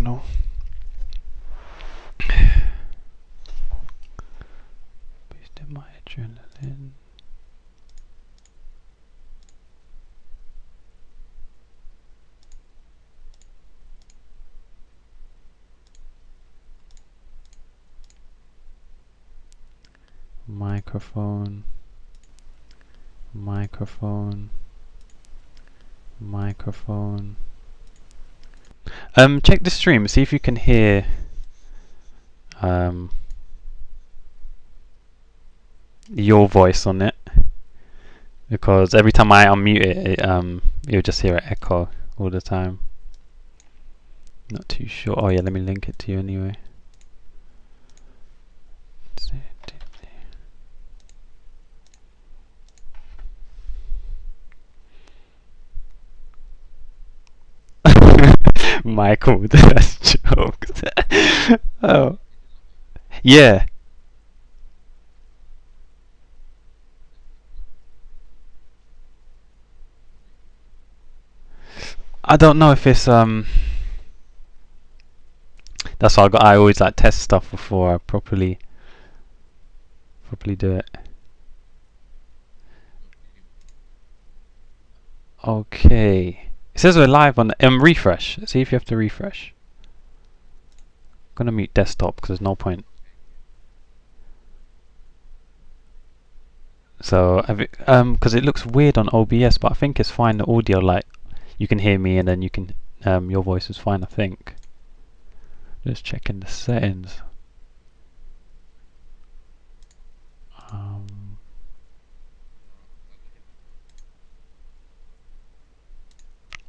channel. Boosting my adrenaline. Microphone. Check the stream, see if you can hear your voice on it, because every time I unmute it, you'll just hear it echo all the time. Not too sure. Oh yeah, let me link it to you anyway. Michael with the jokes. Oh. Yeah. I don't know if it's that's why I always like test stuff before I properly do it. Okay. It says we're live on the refresh. See if you have to refresh. I'm gonna mute desktop because there's no point. So because it looks weird on OBS, but I think it's fine. The audio, like you can hear me and then you can your voice is fine. I think. Just checking the settings.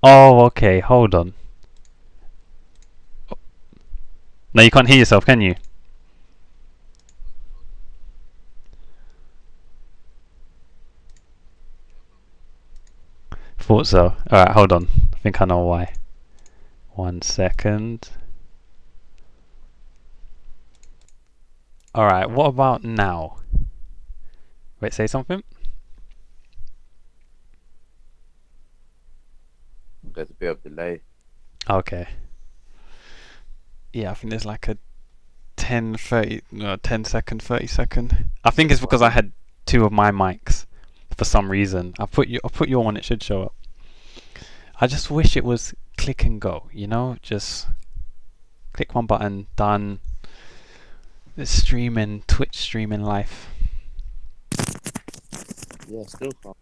Oh, okay. Hold on. No, you can't hear yourself, can you? Thought so. Alright, hold on. I think I know why. 1 second. Alright, what about now? Wait, say something? There's a bit of delay. Okay. Yeah, I think there's like a 10 second, 30 second. I think it's because I had two of my mics for some reason. I'll put your one, it should show up. I just wish it was click and go, you know? Just click one button, done. It's streaming, Twitch streaming life. Yeah, still fine.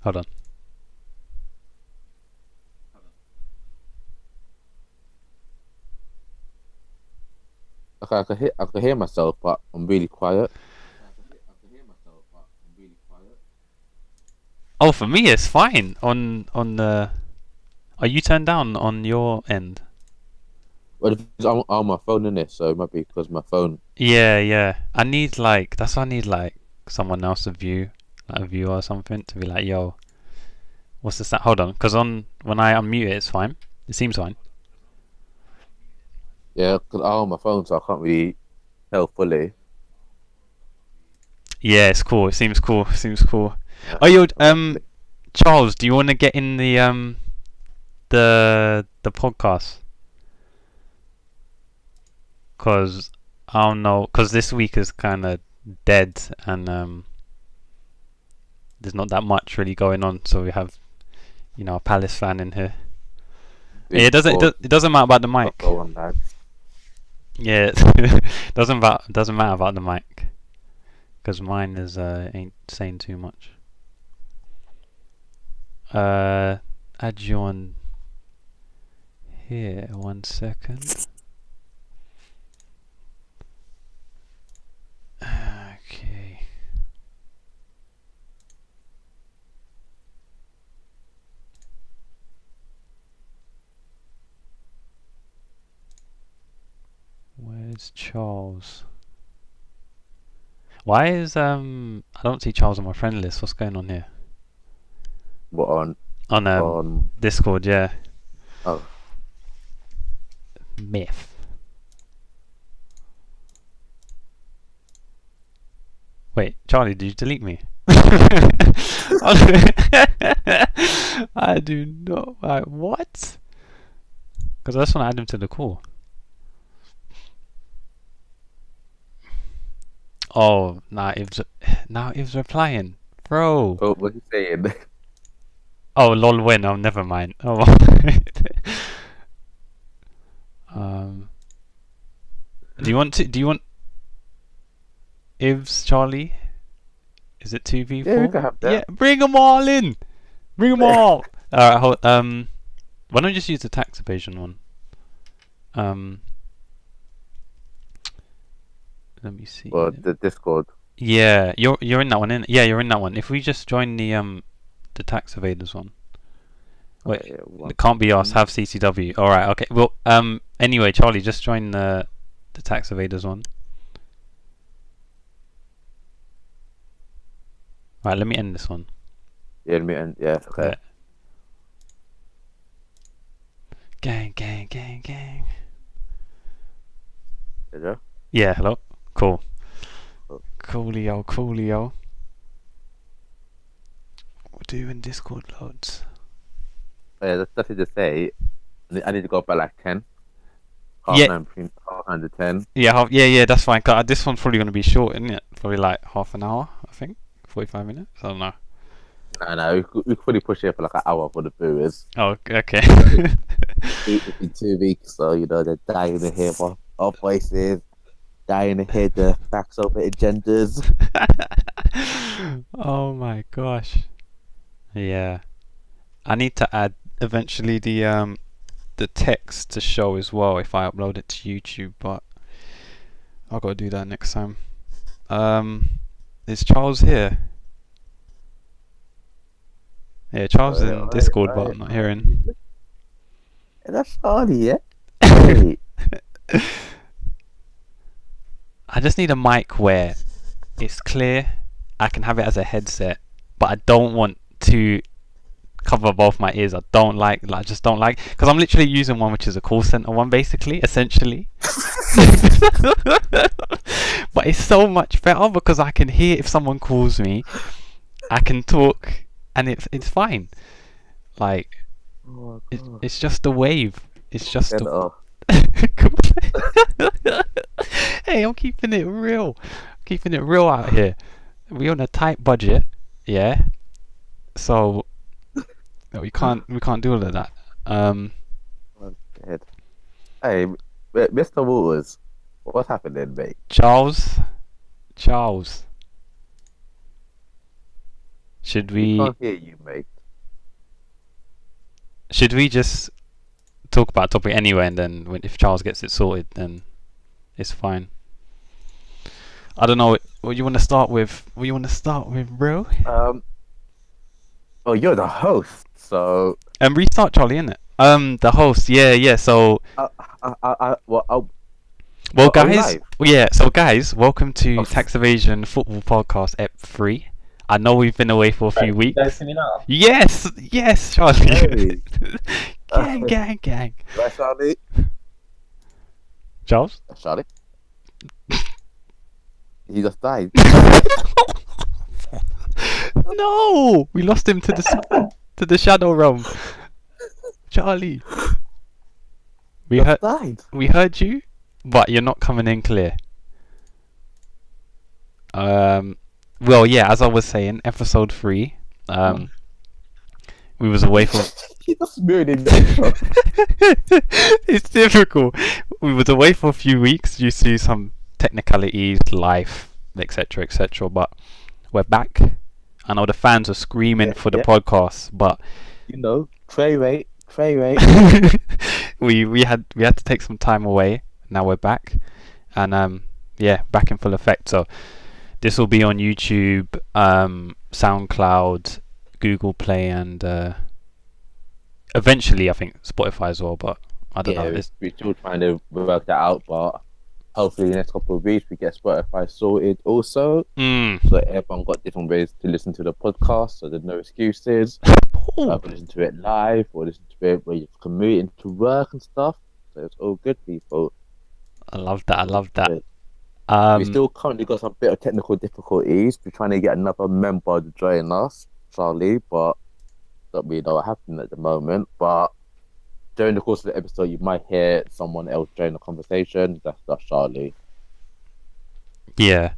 Hold on. Okay, I can hear myself, but I'm really quiet. Oh, for me it's fine on the. Are you turned down on your end? Well, it's on my phone in it, so it might be because my phone. Yeah. I need that's why I need someone else to view, like a viewer or something, to be like, yo, what's this? Hold on, because when I unmute it, it's fine. It seems fine. Yeah, because I'm on my phone, so I can't really tell fully. Yeah, it's cool. It seems cool. Oh, yo, Charles, do you want to get in the podcast? Cause I don't know. Cause this week is kind of dead, and there's not that much really going on. So we have, a Palace fan in here. Yeah, it doesn't matter about the mic. Go on, lad. Yeah, it doesn't matter about the mic, because mine is ain't saying too much. Add you on here. 1 second. Okay. Where's Charles? Why is I don't see Charles on my friend list. What's going on here? What on? On Discord, yeah. Oh. Myth. Wait, Charlie, did you delete me? I do not. What? Because I just want to add him to the call. Oh, now Iv's replying, bro. Oh, what you saying? Oh, lol, win. Oh, never mind. Oh, do you want Iv's Charlie? Is it 2v4? Yeah, we can have that. Yeah, bring them all in. Bring them all. Alright, why don't you just use the tax evasion one? Let me see. Well, the Discord. Yeah, you're in that one, innit? Yeah, you're in that one. If we just join the tax evaders one. Wait, it can't be us. Have CCW. All right, okay. Well, anyway, Charlie, just join the tax evaders one. All right, let me end this one. Yeah, okay. Gang, gang, gang, gang. Hello? Yeah, hello. Cool. Cool. Coolio. We're doing Discord loads. Yeah, that's nothing to say. I need to go up by like 10. Half 9 to 10. Yeah, that's fine. 'Cause this one's probably going to be short, isn't it? Probably like half an hour, I think. 45 minutes? I don't know. No, we could probably push it for like an hour for the viewers. Oh, okay. In 2 weeks, so they're dying to hear our voices, dying to hear the facts over agendas. Oh my gosh. Yeah. I need to add eventually the text to show as well if I upload it to YouTube, but I've got to do that next time. Is Charles here? Yeah, Charles is in Discord, but I'm not hearing. That's Charlie, yeah? Hey. I just need a mic where it's clear. I can have it as a headset, but I don't want to cover both my ears. I just don't like, because I'm literally using one which is a call center one, basically, essentially. But it's so much better because I can hear if someone calls me, I can talk, and it's fine. Like, it's just a wave. It's just Hey, I'm keeping it real. Keeping it real out here. We're on a tight budget, yeah. So we can't do all of that. Hey, Mr. Waters, what's happening, mate? Charles. Should we? I can't hear you, mate. Should we just talk about topic anyway, and then if Charles gets it sorted, then it's fine. I don't know what you want to start with. Bro? Oh, you're the host, so. Restart Charlie, innit? The host, yeah. So. Well, guys, welcome to Tax Evasion Football Podcast EP.3. I know we've been away for a few weeks. You guys see me now? Yes, Charlie. Hey. Gang. Right, Charlie? Charles? Charlie? He just died. No, we lost him to the shadow realm. Charlie, we heard you, but you're not coming in clear. Well, yeah, as I was saying, episode 3. We was away for. He just muted. It's difficult. We was away for a few weeks due to some technicalities, life, etc. But we're back. I know the fans are screaming for the podcast, but Trey rate. we had to take some time away. Now we're back, and back in full effect. So this will be on YouTube, SoundCloud, Google Play, and eventually I think Spotify as well. But I don't know. We're still trying to work that out, but hopefully in the next couple of weeks we get Spotify sorted also. So everyone got different ways to listen to the podcast, so there's no excuses. Listen to it live or listen to it where you're commuting to work and stuff. So it's all good, people. I love that. We still currently got some bit of technical difficulties. We're trying to get another member to join us, Charlie, but don't really know what happened at the moment. But during the course of the episode, you might hear someone else join the conversation. That's Charlie. Yeah.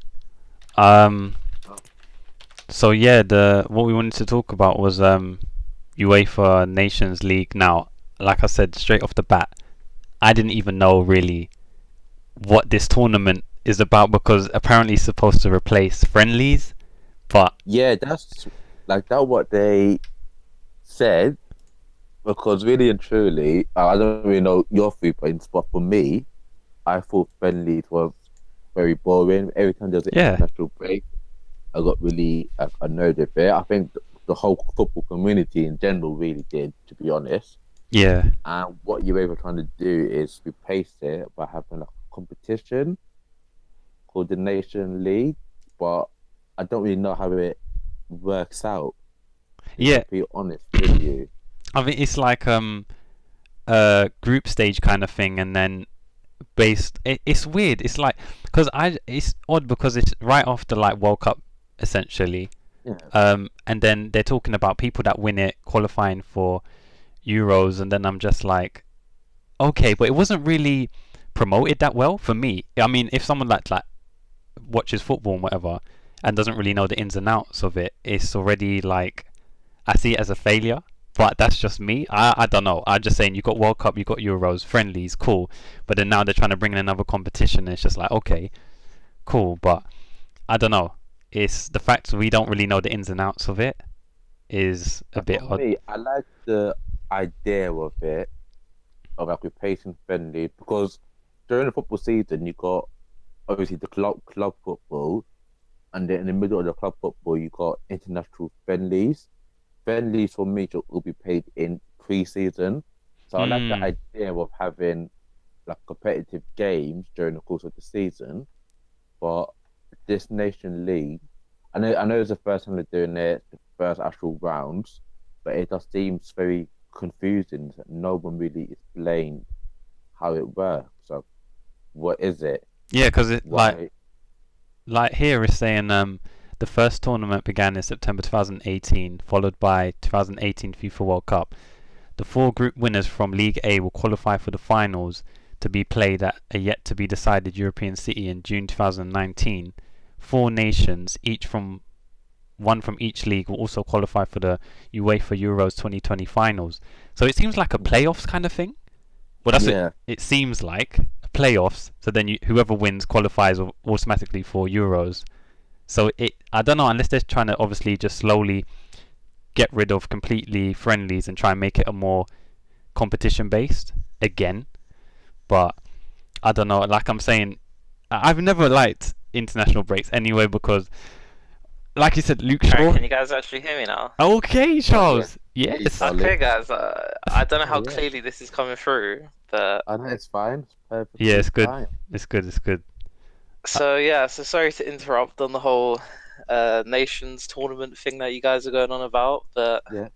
So yeah, what we wanted to talk about was UEFA Nations League. Now, like I said straight off the bat, I didn't even know really what this tournament is about, because apparently it's supposed to replace friendlies. But yeah, that's what they said. Because really and truly, I don't really know your viewpoints, but for me, I thought friendlies were very boring. Every time there's an international break, I got really annoyed with it. I think the whole football community in general really did, to be honest. Yeah. And what you were trying to do is replace it by having a competition called the Nation League, but I don't really know how it works out. Yeah. To be honest with you. I mean, it's like a group stage kind of thing, and then it's weird. It's like, it's odd because it's right after like World Cup essentially. Yeah. And then they're talking about people that win it qualifying for Euros, and then I'm just like, okay, but it wasn't really promoted that well for me. I mean, if someone like watches football and whatever and doesn't really know the ins and outs of it, it's already like, I see it as a failure. But that's just me. I don't know. I'm just saying, you got World Cup, you got Euros, friendlies, cool. But then now they're trying to bring in another competition, and it's just like, okay, cool. But I don't know. It's the fact we don't really know the ins and outs of it is a bit odd. Me, I like the idea of it, of like replacing friendly, because during the football season, you got obviously the club football, and then in the middle of the club football, you got international friendlies. Friendlies for me will be played in pre-season, so I like the idea of having like competitive games during the course of the season. But this Nation League, I know it's the first time they're doing it, the first actual rounds, but it just seems very confusing. No one really explained how it works. So, what is it? Yeah, because it like here it's saying the first tournament began in September 2018, followed by 2018 FIFA World Cup. The 4 group winners from League A will qualify for the finals to be played at a yet-to-be-decided European city in June 2019. 4 nations, one from each league, will also qualify for the UEFA Euros 2020 finals. So it seems like a playoffs kind of thing. Well, that's it seems like, playoffs. So then whoever wins qualifies automatically for Euros. So I don't know, unless they're trying to obviously just slowly get rid of completely friendlies and try and make it a more competition based again. But I don't know, like I'm saying, I've never liked international breaks anyway, because like you said, Luke Shaw. Can you guys actually hear me now? Okay, Charles. Yes. Okay, guys. I don't know how clearly this is coming through, but I know it's fine. It's perfectly yeah, it's good. fine. It's good. So sorry to interrupt on the whole nations tournament thing that you guys are going on about, but Yeah.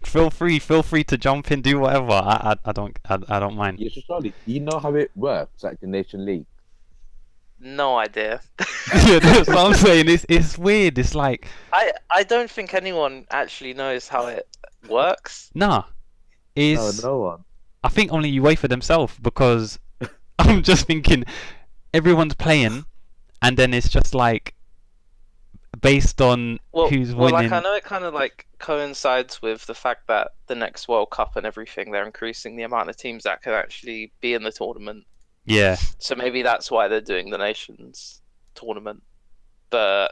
Feel free to jump in, do whatever. I don't mind. Yeah, so Charlie, do you know how it works, like the Nation League? no idea. Yeah, that's what I'm saying. It's weird. It's like I don't think anyone actually knows how it works. nah. No one. I think only UEFA themselves, because I'm just thinking everyone's playing, and then it's just like based on who's winning. Like I know it kind of like coincides with the fact that the next World Cup and everything, they're increasing the amount of teams that can actually be in the tournament. Yeah. So maybe that's why they're doing the Nations tournament. But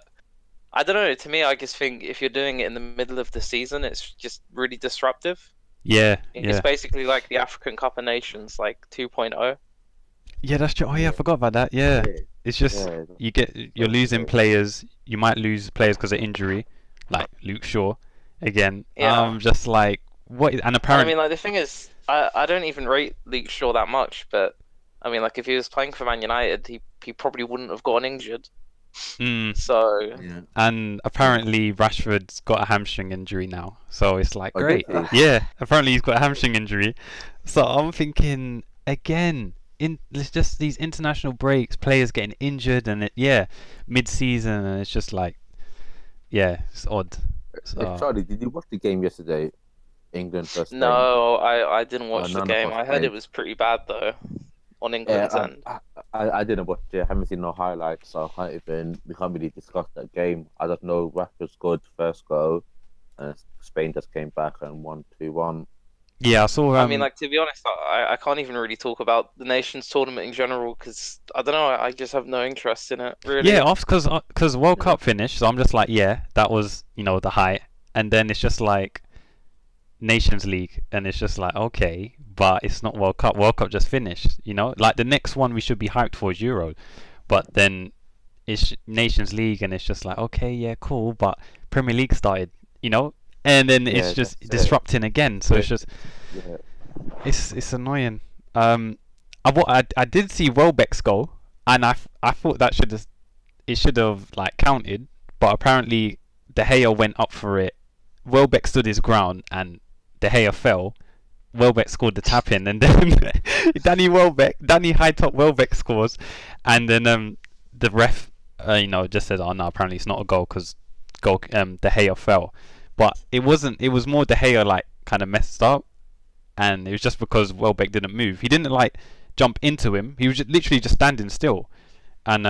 I don't know. To me, I just think if you're doing it in the middle of the season, it's just really disruptive. Yeah. It's basically like the African Cup of Nations, like 2.0. Yeah, that's true. Oh yeah, I forgot about that. Yeah. It's just you're losing players. You might lose players because of injury, like Luke Shaw again. Yeah. I'm just like, what? And apparently, I mean, like the thing is, I don't even rate Luke Shaw that much, but I mean, like if he was playing for Man United, he probably wouldn't have gotten injured. So and apparently Rashford's got a hamstring injury now, so it's like great. Yeah, apparently he's got a hamstring injury. So I'm thinking again, it's just these international breaks, players getting injured, and mid-season, and it's just like, it's odd. So, Charlie, did you watch the game yesterday England versus Spain. No, I didn't watch the None of game. us I heard played. it was pretty bad though, on Yeah, England's end. I didn't watch it. I haven't seen no highlights, so we can't really discuss that game. I just know Rashford scored the first goal, and Spain just came back and won 2-1. Yeah, I saw. I mean, like, to be honest, I can't even really talk about the Nations Tournament in general because I don't know. I just have no interest in it, really. Yeah, because World Cup finished, so I'm just like, yeah, that was the height, and then it's just like Nations League, and it's just like, okay, but it's not World Cup. World Cup just finished, Like the next one we should be hyped for is Euro, but then it's Nations League, and it's just like, okay, yeah, cool, but Premier League started, and then it's just disrupting again. So it's just, it's annoying. I did see Welbeck's goal, and I thought that should have like counted, but apparently De Gea went up for it. Welbeck stood his ground, and De Gea fell. Welbeck scored the tap in, and then Danny high top Welbeck scores, and then the ref just said, oh no, apparently it's not a goal because De Gea fell. But it wasn't. It was more De Gea like kind of messed up, and it was just because Welbeck didn't move. He didn't like jump into him. He was literally just standing still, and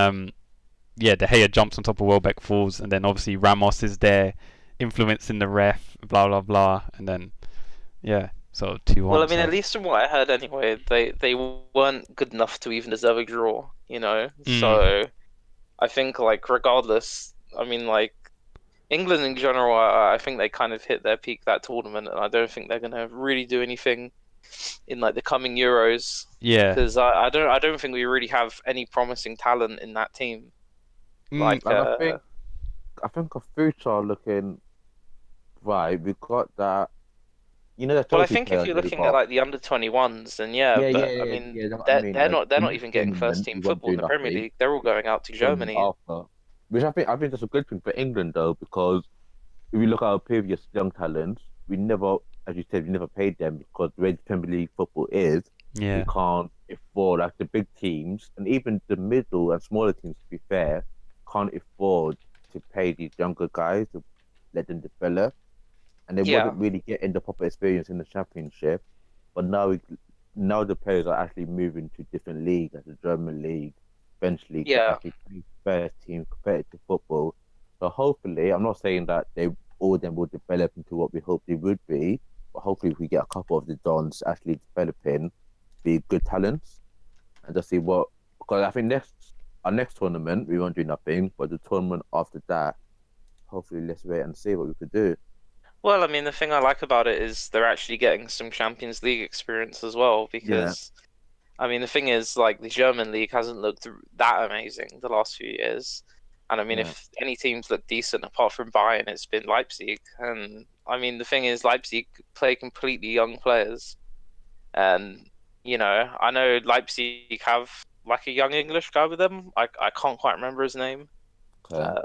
De Gea jumps on top of Welbeck, falls, and then obviously Ramos is there, influencing the ref, blah blah blah, and then so 2-1. Well, I mean, at least from what I heard anyway, they weren't good enough to even deserve a draw, So I think like regardless, I mean like. England in general, I think they kind of hit their peak that tournament, and I don't think they're gonna really do anything in like the coming Euros. Yeah, because I don't think we really have any promising talent in that team. I think our future looking right. We've got that. Well, I think if you're looking at like the under-21s, then I mean, they're not even getting first team football in the Premier League. They're all going out to Germany. Which I think that's a good thing for England though, because if you look at our previous young talents, we never, as you said, we never paid them because the way the Premier League football is, we can't afford like the big teams and even the middle and smaller teams. To be fair, can't afford to pay these younger guys to let them develop, and they wouldn't really getting the proper experience in the Championship. But now the players are actually moving to different leagues, like the German league, French league, to actually play first team competitive football. So hopefully, I'm not saying that all of them will develop into what we hope they would be, but hopefully if we get a couple of the Dons actually developing, be good talents, and just see what. Because I think our next tournament we won't do nothing, but the tournament after that, hopefully let's wait and see what we could do. Well, I mean, the thing I like about it is they're actually getting some Champions League experience as well, because. I mean, the thing is, like, the German league hasn't looked that amazing the last few years. And I mean, if any teams look decent apart from Bayern, it's been Leipzig. And I mean, the thing is, Leipzig play completely young players. And, I know Leipzig have, like, a young English guy with them. I can't quite remember his name. Okay.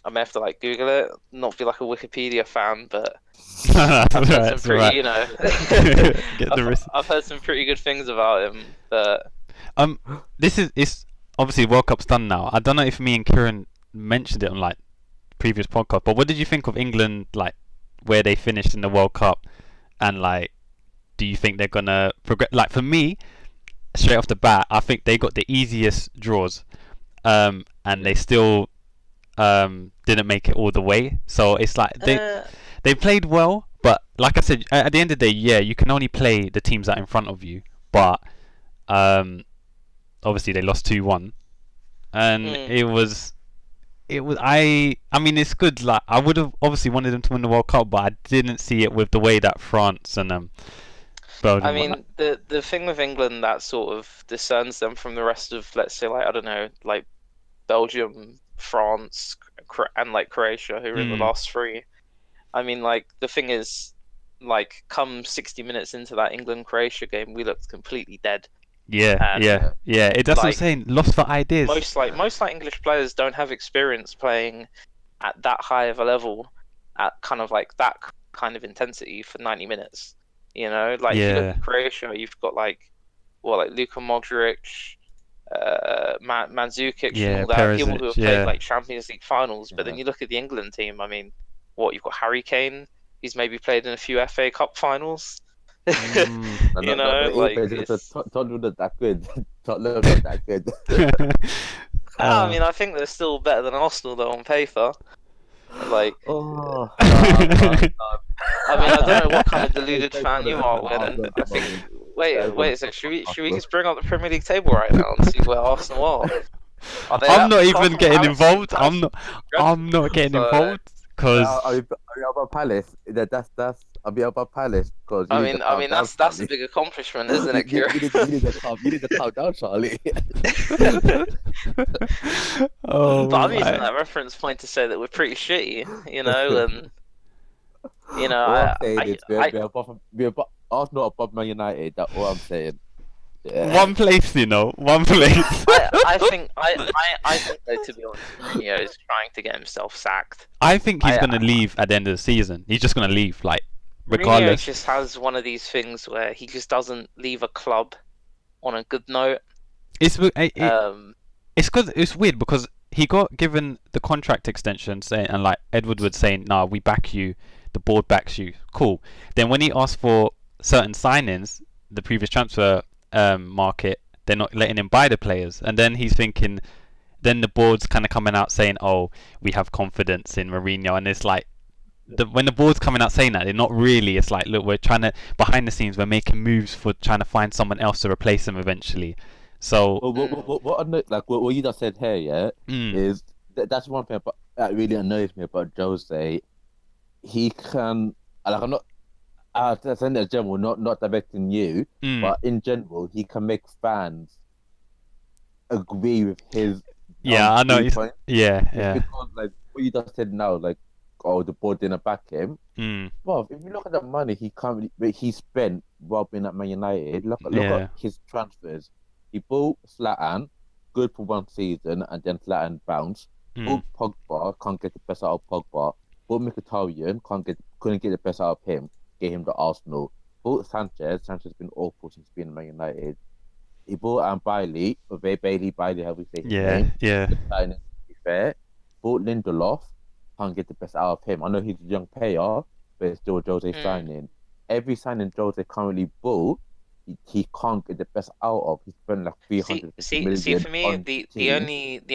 I may have to, like, Google it, not be like a Wikipedia fan, but... I've heard some pretty good things about him, but it's obviously World Cup's done now. I don't know if me and Kieran mentioned it on like previous podcast, but what did you think of England, like where they finished in the World Cup, and like do you think they're gonna progress? Like for me, straight off the bat, I think they got the easiest draws, and they still didn't make it all the way. So it's like they played well, but like I said, at the end of the day, you can only play the teams that are in front of you. But obviously they lost 2-1, and it was. I mean, it's good. Like I would have obviously wanted them to win the World Cup, but I didn't see it with the way that France and Belgium. I mean, the thing with England that sort of discerns them from the rest of, let's say, like I don't know, like Belgium, France, and like Croatia, who were in the last three. I mean, like, the thing is, like, come 60 minutes into that England-Croatia game, we looked completely dead. Yeah. That's what I'm saying. Lost for ideas. Most English players don't have experience playing at that high of a level, at kind of like that kind of intensity for 90 minutes. If you look at Croatia, you've got like Luka Modric, Mandzukic, and all that, Perisic, people who have played like Champions League finals. But then you look at the England team. I mean, you've got Harry Kane, He's maybe played in a few FA Cup finals. No, You no, no, know, no, like Tottenham not that good. Tottenham not that good. I mean, I think they're still better than Arsenal though on paper. Like, Oh, I mean, I don't know what kind of deluded They fan put it you on are, the Win, and Arsenal at I the think. moment. Wait, They wait wanna a sec. talk Should about we Arsenal. just bring up the Premier League table right now and see where Arsenal are? Are they I'm not far even from getting Palace? involved. Palace I'm not getting So, involved because Are we about Palace? That's. I'll be about Palace because you need to I calm mean down, that's a Charlie. big accomplishment, isn't You, it, you, Kieran? you need to calm down, Charlie. oh But I'm using my. that reference point to say that we're pretty shitty, you know, and All I'm saying is I we're above Arsenal above Man United. That's all I'm saying. Yeah. One place, one place. I think though, to be honest, Mourinho is trying to get himself sacked. I think he's I gonna leave at the end of the season. He's just gonna leave, like, Mourinho regardless. just has one of these things where he just doesn't leave a club on a good note. It's weird because he got given the contract extension saying, and like Edward Wood saying, "Nah, we back you. The board backs you." Cool. Then when he asked for certain signings, the previous transfer market, they're not letting him buy the players, and then he's thinking. Then the board's kind of coming out saying, "Oh, we have confidence in Mourinho," and it's like, when the board's coming out saying that, they're not really. It's like, look, we're trying to behind the scenes, we're making moves for trying to find someone else to replace him eventually. So, What you just said here, yeah, is that's one thing that really annoys me about Jose. He can, like, I'm not, saying that in general, not directing you, but in general, he can make fans agree with his yeah, I know. viewpoint. Yeah. Because, like, what you just said now, like, oh, the board didn't back him. Well, if you look at the money he spent robbing at Man United, look at his transfers. He bought Zlatan, good for one season, and then Zlatan bounced. Bought Pogba, can't get the best out of Pogba. Bought Mkhitaryan, couldn't get the best out of him. Get him to Arsenal. Bought Sanchez. Sanchez has been awful since being at Man United. He bought Bailey, how we say his name. Yeah. To be fair. Bought Lindelof, can't get the best out of him. I know he's a young player, but it's still Jose signing. Every signing Jose currently bought, he can't get the best out of. He spent like 300 million. See, for me, the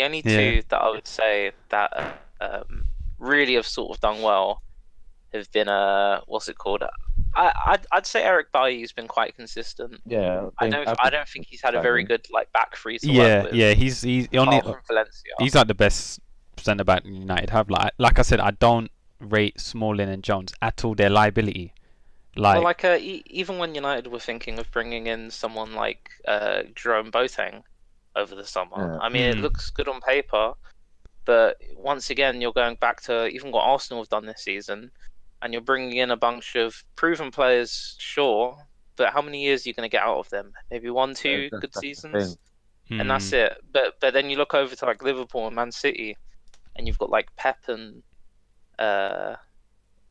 only two that I would say that really have sort of done well have been what's it called? I'd say Eric Bailly's been quite consistent. Yeah, I don't think he's had a very good like back three to work with. Yeah, he's only from Valencia. He's like the best centre back United have. Like I said, I don't rate Smalling and Jones at all. Their liability. Even when United were thinking of bringing in someone like Jerome Boateng over the summer, I mean, it looks good on paper, but once again, you're going back to even what Arsenal have done this season, and you're bringing in a bunch of proven players, sure, but how many years are you going to get out of them? Maybe 1-2 good seasons, and that's it. But then you look over to like Liverpool and Man City, and you've got like Pep and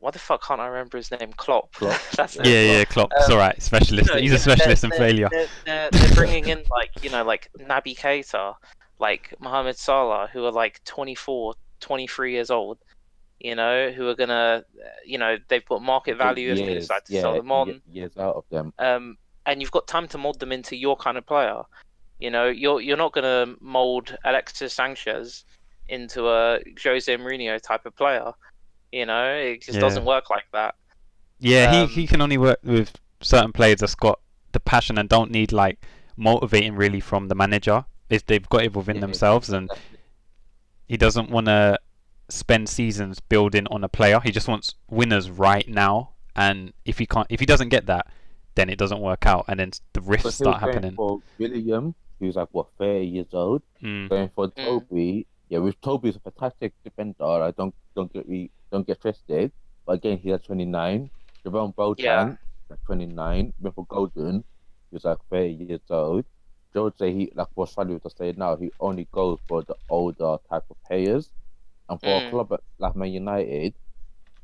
what the fuck can't I remember his name? Klopp. That's it. Yeah, Klopp. It's alright. Specialist. He's a specialist in failure. They're bringing in like like Naby Keita, like Mohamed Salah, who are like 24, 23 years old. Who are gonna, they've got market value if they decide to sell them on. Years out of them. And you've got time to mold them into your kind of player. You're not gonna mold Alexis Sanchez into a Jose Mourinho type of player. It just doesn't work like that. Yeah, he can only work with certain players that's got the passion and don't need like motivating really from the manager. They've got it within themselves, and he doesn't want to spend seasons building on a player. He just wants winners right now, and if he doesn't get that, then it doesn't work out, and then the rifts start happening. For William, who's like 30 years old, going for Toby. Yeah, with Toby's a fantastic defender. I don't get twisted. But again, he's at 29. Jerome Boateng at 29. Went for Golden, who's like 30 years old. Jose, he like what Sally was just saying now, he only goes for the older type of players. And for a club like Man United,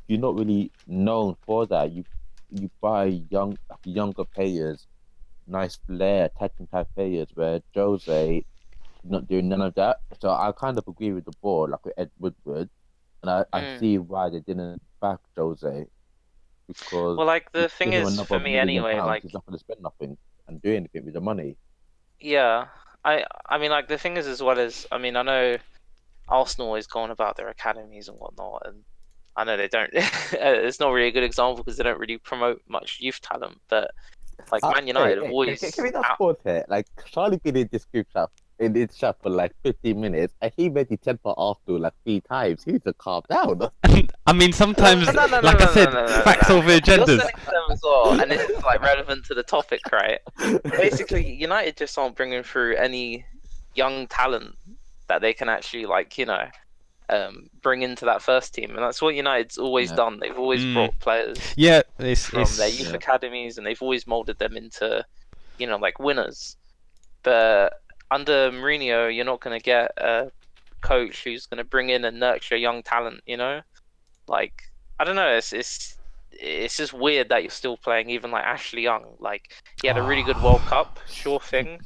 you're not really known for that. You buy younger players, nice flair, attacking type players, where Jose not doing none of that. So I kind of agree with the board, like with Ed Woodward, and I see why they didn't back Jose. because Well, like the you thing give him is another for me £1 million, anyway, like he's not going to spend nothing and do anything with the money. yeah, I mean like the thing is as well as I mean I know Arsenal always going about their academies and whatnot, and I know they don't. It's not really a good example because they don't really promote much youth talent, but like Man United have Can always. we not pause here? Like, Charlie been in this group chat, in this chat for like 15 minutes, and he made the temper Arsenal like 3 times. He needs to calm down. I mean, sometimes, No, like I said, facts over You're agendas. saying to them as well, and this is like relevant to the topic, right? Basically, United just aren't bringing through any young talent that they can actually like, bring into that first team, and that's what United's always done. They've always brought players Yeah, from their youth academies, and they've always molded them into, like winners. But under Mourinho, you're not going to get a coach who's going to bring in and nurture young talent. Like I don't know, it's just weird that you're still playing even like Ashley Young. Like he had a really good World Cup, sure thing.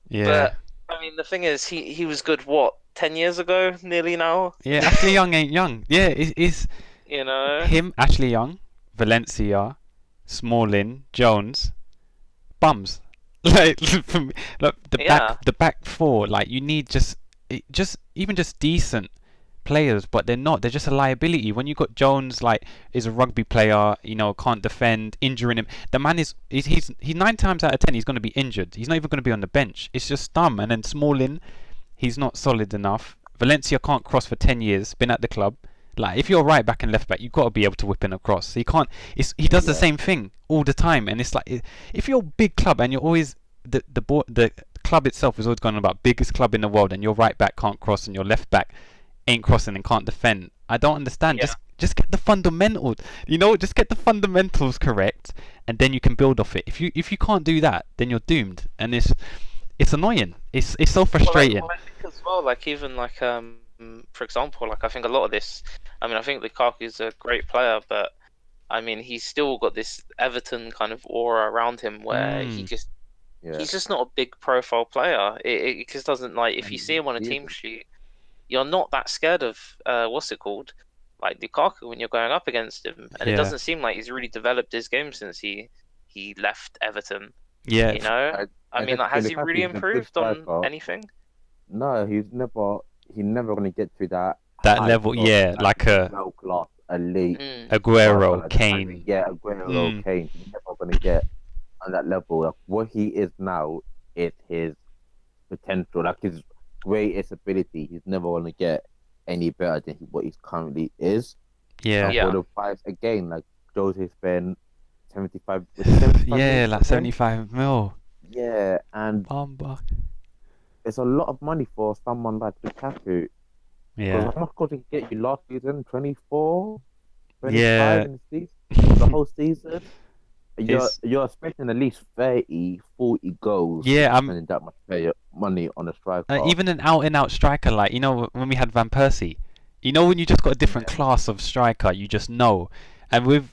Yeah. But I mean, the thing is, he was good. What 10 years ago, nearly now. Yeah, Ashley Young ain't young. Yeah, it's him, Ashley Young, Valencia, Smalling, Jones, bums. Like for me, look, the back four. Like you need just decent players, but they're not. They're just a liability. When you got Jones, like is a rugby player, can't defend, injuring him. The man he's 9 times out of 10 he's going to be injured. He's not even going to be on the bench. It's just dumb. And then Smalling, he's not solid enough. Valencia can't cross for 10 years. Been at the club. Like if you're right back and left back, you've got to be able to whip in a cross. He can't. He does the same thing all the time, and it's like if you're a big club and you're always the club itself is always going about biggest club in the world, and your right back can't cross and your left back ain't crossing and can't defend. I don't understand. Yeah. Just get the fundamentals. Just get the fundamentals correct, and then you can build off it. If you can't do that, then you're doomed, and it's annoying. It's so frustrating. Well, I think as well, like even like for example, like I think a lot of this. I mean, I think Lukaku's a great player, but I mean he's still got this Everton kind of aura around him where he's just not a big profile player. It just doesn't like if you see him on a team sheet, you're not that scared of what's it called, like Lukaku when you're going up against him, and it doesn't seem like he's really developed his game since he left Everton. Yeah, I mean, like, has he really improved on anything? No, he's never going to get to that level. Yeah, like a world class elite Aguero, Kane. Yeah, Aguero, Kane. He's never going to get on that level. Like what he is now is his potential, like his greatest ability. He's never going to get any better than what he currently is. Yeah. For the price again, like Jose spent 75. Yeah, like 75 mil. Yeah, and it's a lot of money for someone like Lukaku. Yeah. How much did he get you last season? 24, 25 in the season, the whole season. You're expecting at least 30, 40 goals. Yeah, I'm spending that much money on a striker. Even an out-and-out striker, like when we had Van Persie, when you just got a different class of striker, you just know. And with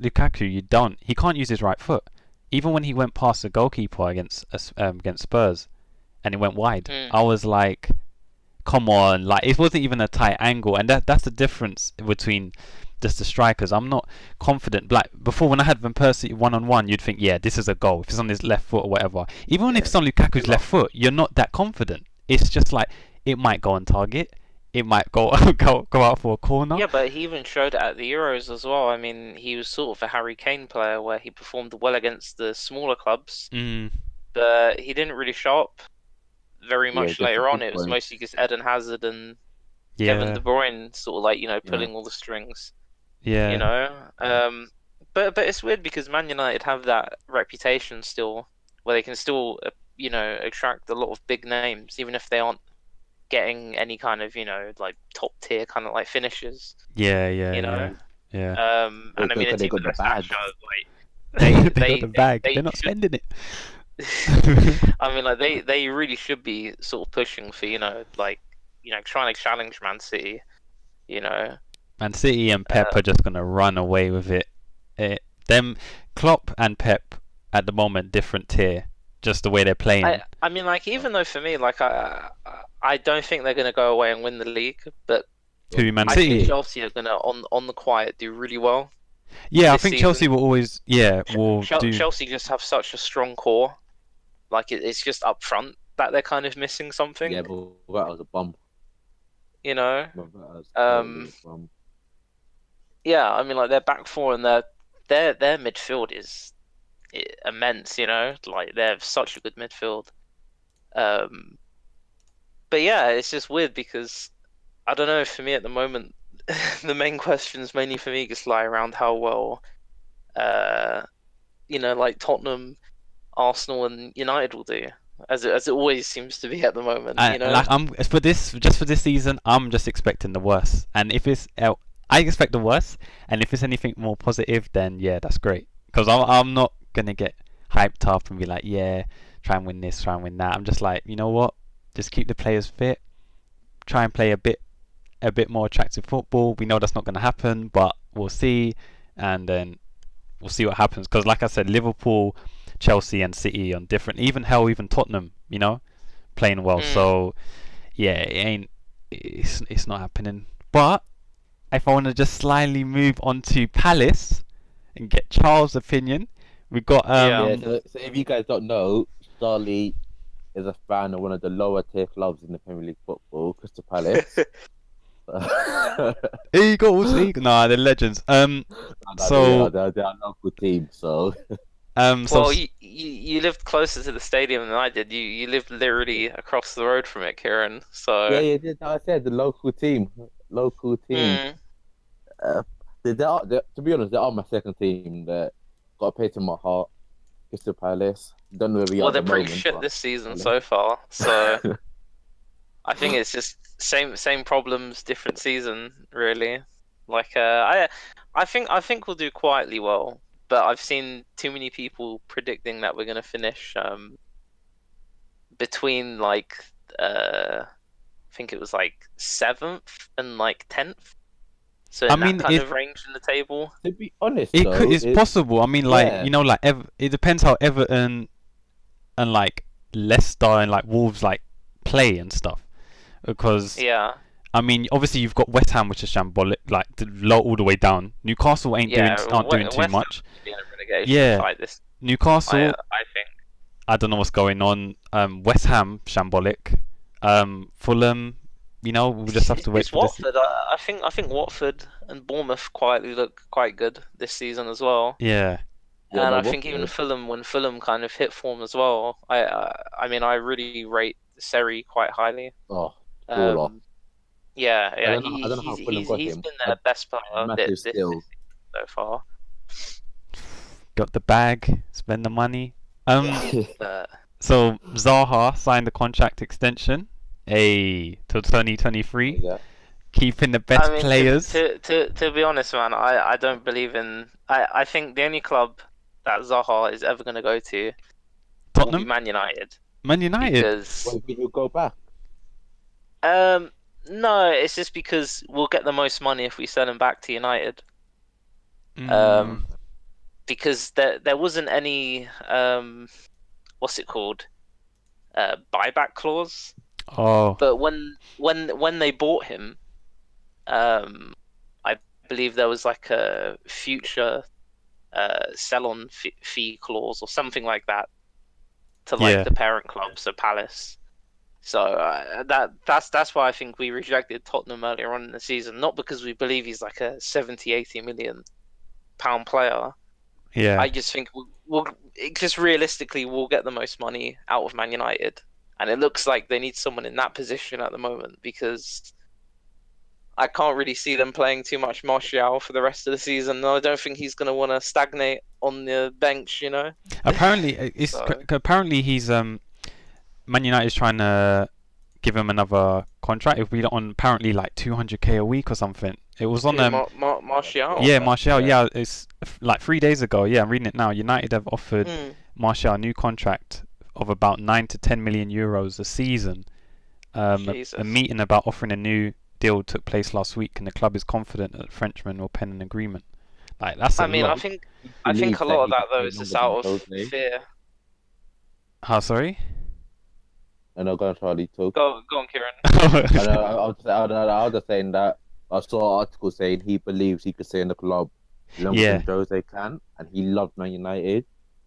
Lukaku, you don't. He can't use his right foot. Even when he went past the goalkeeper against Spurs, and it went wide, I was like, "Come on!" Like it wasn't even a tight angle, and that's the difference between just the strikers. I'm not confident. Like before, when I had Van Persie 1-on-1, you'd think, "Yeah, this is a goal." If it's on his left foot or whatever, even if it's on Lukaku's left foot, you're not that confident. It's just like it might go on target. It might go out for a corner. Yeah, but he even showed it at the Euros as well. I mean, he was sort of a Harry Kane player where he performed well against the smaller clubs, but he didn't really show up very much later on. It was mostly just Eden Hazard and Kevin De Bruyne sort of like, pulling all the strings. Yeah. But it's weird because Man United have that reputation still where they can still, attract a lot of big names, even if they aren't getting any kind of, like top tier kind of like finishes. Yeah. And I mean, they got the bag. They got the bag. They're not spending it. I mean, like they really should be sort of pushing for, trying to challenge Man City. Man City and Pep are just gonna run away with it. Them Klopp and Pep at the moment different tier. Just the way they're playing. I mean, like even though for me, like I don't think they're gonna go away and win the league, but Who, Man I City? think Chelsea are gonna on the quiet do really well. Yeah, I this think season. Chelsea will always will do. Chelsea just have such a strong core. Like it's just up front that they're kind of missing something. Yeah, but that was a bum. You know. That was totally a bum. Yeah, I mean, like their back four and their midfield is immense. You know, like they have such a good midfield. But yeah, it's just weird because I don't know. For me at the moment, the main questions mainly for me just lie around how well, like Tottenham, Arsenal, and United will do, as it always seems to be at the moment. You know, Like I'm for this season, I'm just expecting the worst. And if it's I expect the worst, and if it's anything more positive, then yeah, that's great. Because I'm not gonna get hyped up and be like, yeah, try and win this, try and win that. I'm just like, you know what? Just keep the players fit. Try and play a bit more attractive football. We know that's not going to happen, but we'll see, and then we'll see what happens. Because, like I said, Liverpool, Chelsea, and City on different. Even Tottenham, playing well. So, yeah, it's not happening. But if I want to just slightly move on to Palace and get Charles' opinion, we've got So if you guys don't know, Charlie is a fan of one of the lower tier clubs in the Premier League football, Crystal Palace. Eagles. Nah, they're legends. They're a local team, so. Well, you lived closer to the stadium than I did. You lived literally across the road from it, Kieran. So Yeah. I said the local team. To be honest, they are my second team. That got a place in my heart. Crystal Palace. Don't know where we are. Well, they're at the pretty moment, shit but- this season so far. So I think it's just same problems, different season, really. Like I think we'll do quietly well, but I've seen too many people predicting that we're gonna finish between like I think it was like 7th and like 10th. So in that kind of range in the table. To be honest, it's possible. I mean, it depends how Everton and like Leicester and like Wolves like play and stuff. Because I mean, obviously you've got West Ham, which is shambolic, like low all the way down. Newcastle aren't doing too much. This, Newcastle, I think. I don't know what's going on. West Ham shambolic. Fulham. We'll just have to wait. It's Watford. I think Watford and Bournemouth quietly look quite good this season as well. Yeah. And I think even Fulham, when Fulham kind of hit form as well, I mean, I really rate Seri quite highly. Oh, yeah. I don't know how Fulham got he's him. been their best player this season so far. Got the bag, spend the money. So Zaha signed the contract extension. Till 2023, keeping the best players. To be honest, man, I don't believe in. I think the only club that Zaha is ever going to go to will be Man United. Man United. Because will you go back? No, it's just because we'll get the most money if we sell him back to United. Because there wasn't any what's it called? Buyback clause. Oh. But when they bought him, I believe there was like a future sell-on fee clause or something like that to like the parent club, so Palace. So that's why I think we rejected Tottenham earlier on in the season, not because we believe he's like a 70-80 million pound player. Yeah. I just think we'll just realistically we'll get the most money out of Man United. And it looks like they need someone in that position at the moment because I can't really see them playing too much Martial for the rest of the season. I don't think he's going to want to stagnate on the bench, Apparently, apparently he's Man United is trying to give him another contract. If we don't on apparently like 200k a week or something. It was on Martial. Yeah, Martial. Yeah, it's like 3 days ago. Yeah, I'm reading it now. United have offered Martial a new contract of about 9 to 10 million euros a season. A meeting about offering a new deal took place last week, and the club is confident that the Frenchman will pen an agreement. Like that's. I think a lot of that though is just out of fear. How sorry? I know, go on, Charlie. Talk. Go on, Kieran. I was just saying that I saw an article saying he believes he could stay in the club longer Yeah, than Jose can, and he loves Man United,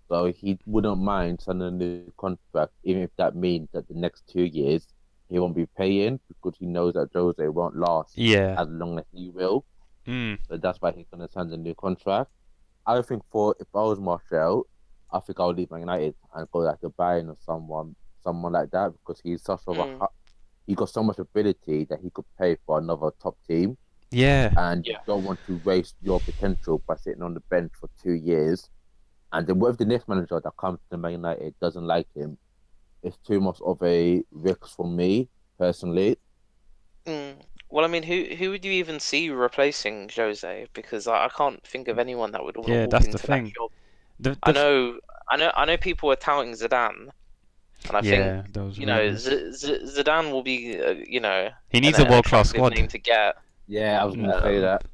so he wouldn't mind signing a new contract, even if that means that the next 2 years he won't be paying because he knows that Jose won't last yeah. as long as he will. Mm. So that's why he's gonna sign a new contract. I think for if I was Martial, I think I would leave Man United and go like to Bayern or someone like that because he's such of a Mm. he got so much ability that he could play for another top team, Yeah, and you Yeah. don't want to waste your potential by sitting on the bench for 2 years. And then what if the next manager that comes to Man United doesn't like him? It's too much of a risk for me personally. Mm. Well, I mean, who would you even see replacing Jose? Because I can't think of anyone that would want to yeah. walk That's the into that thing. job. The I the f- know, I know people are touting Zidane, and I think yeah, those you know rumors. Zidane will be He an, needs a an world class attractive name squad. to get. Yeah, I was gonna say Um, that.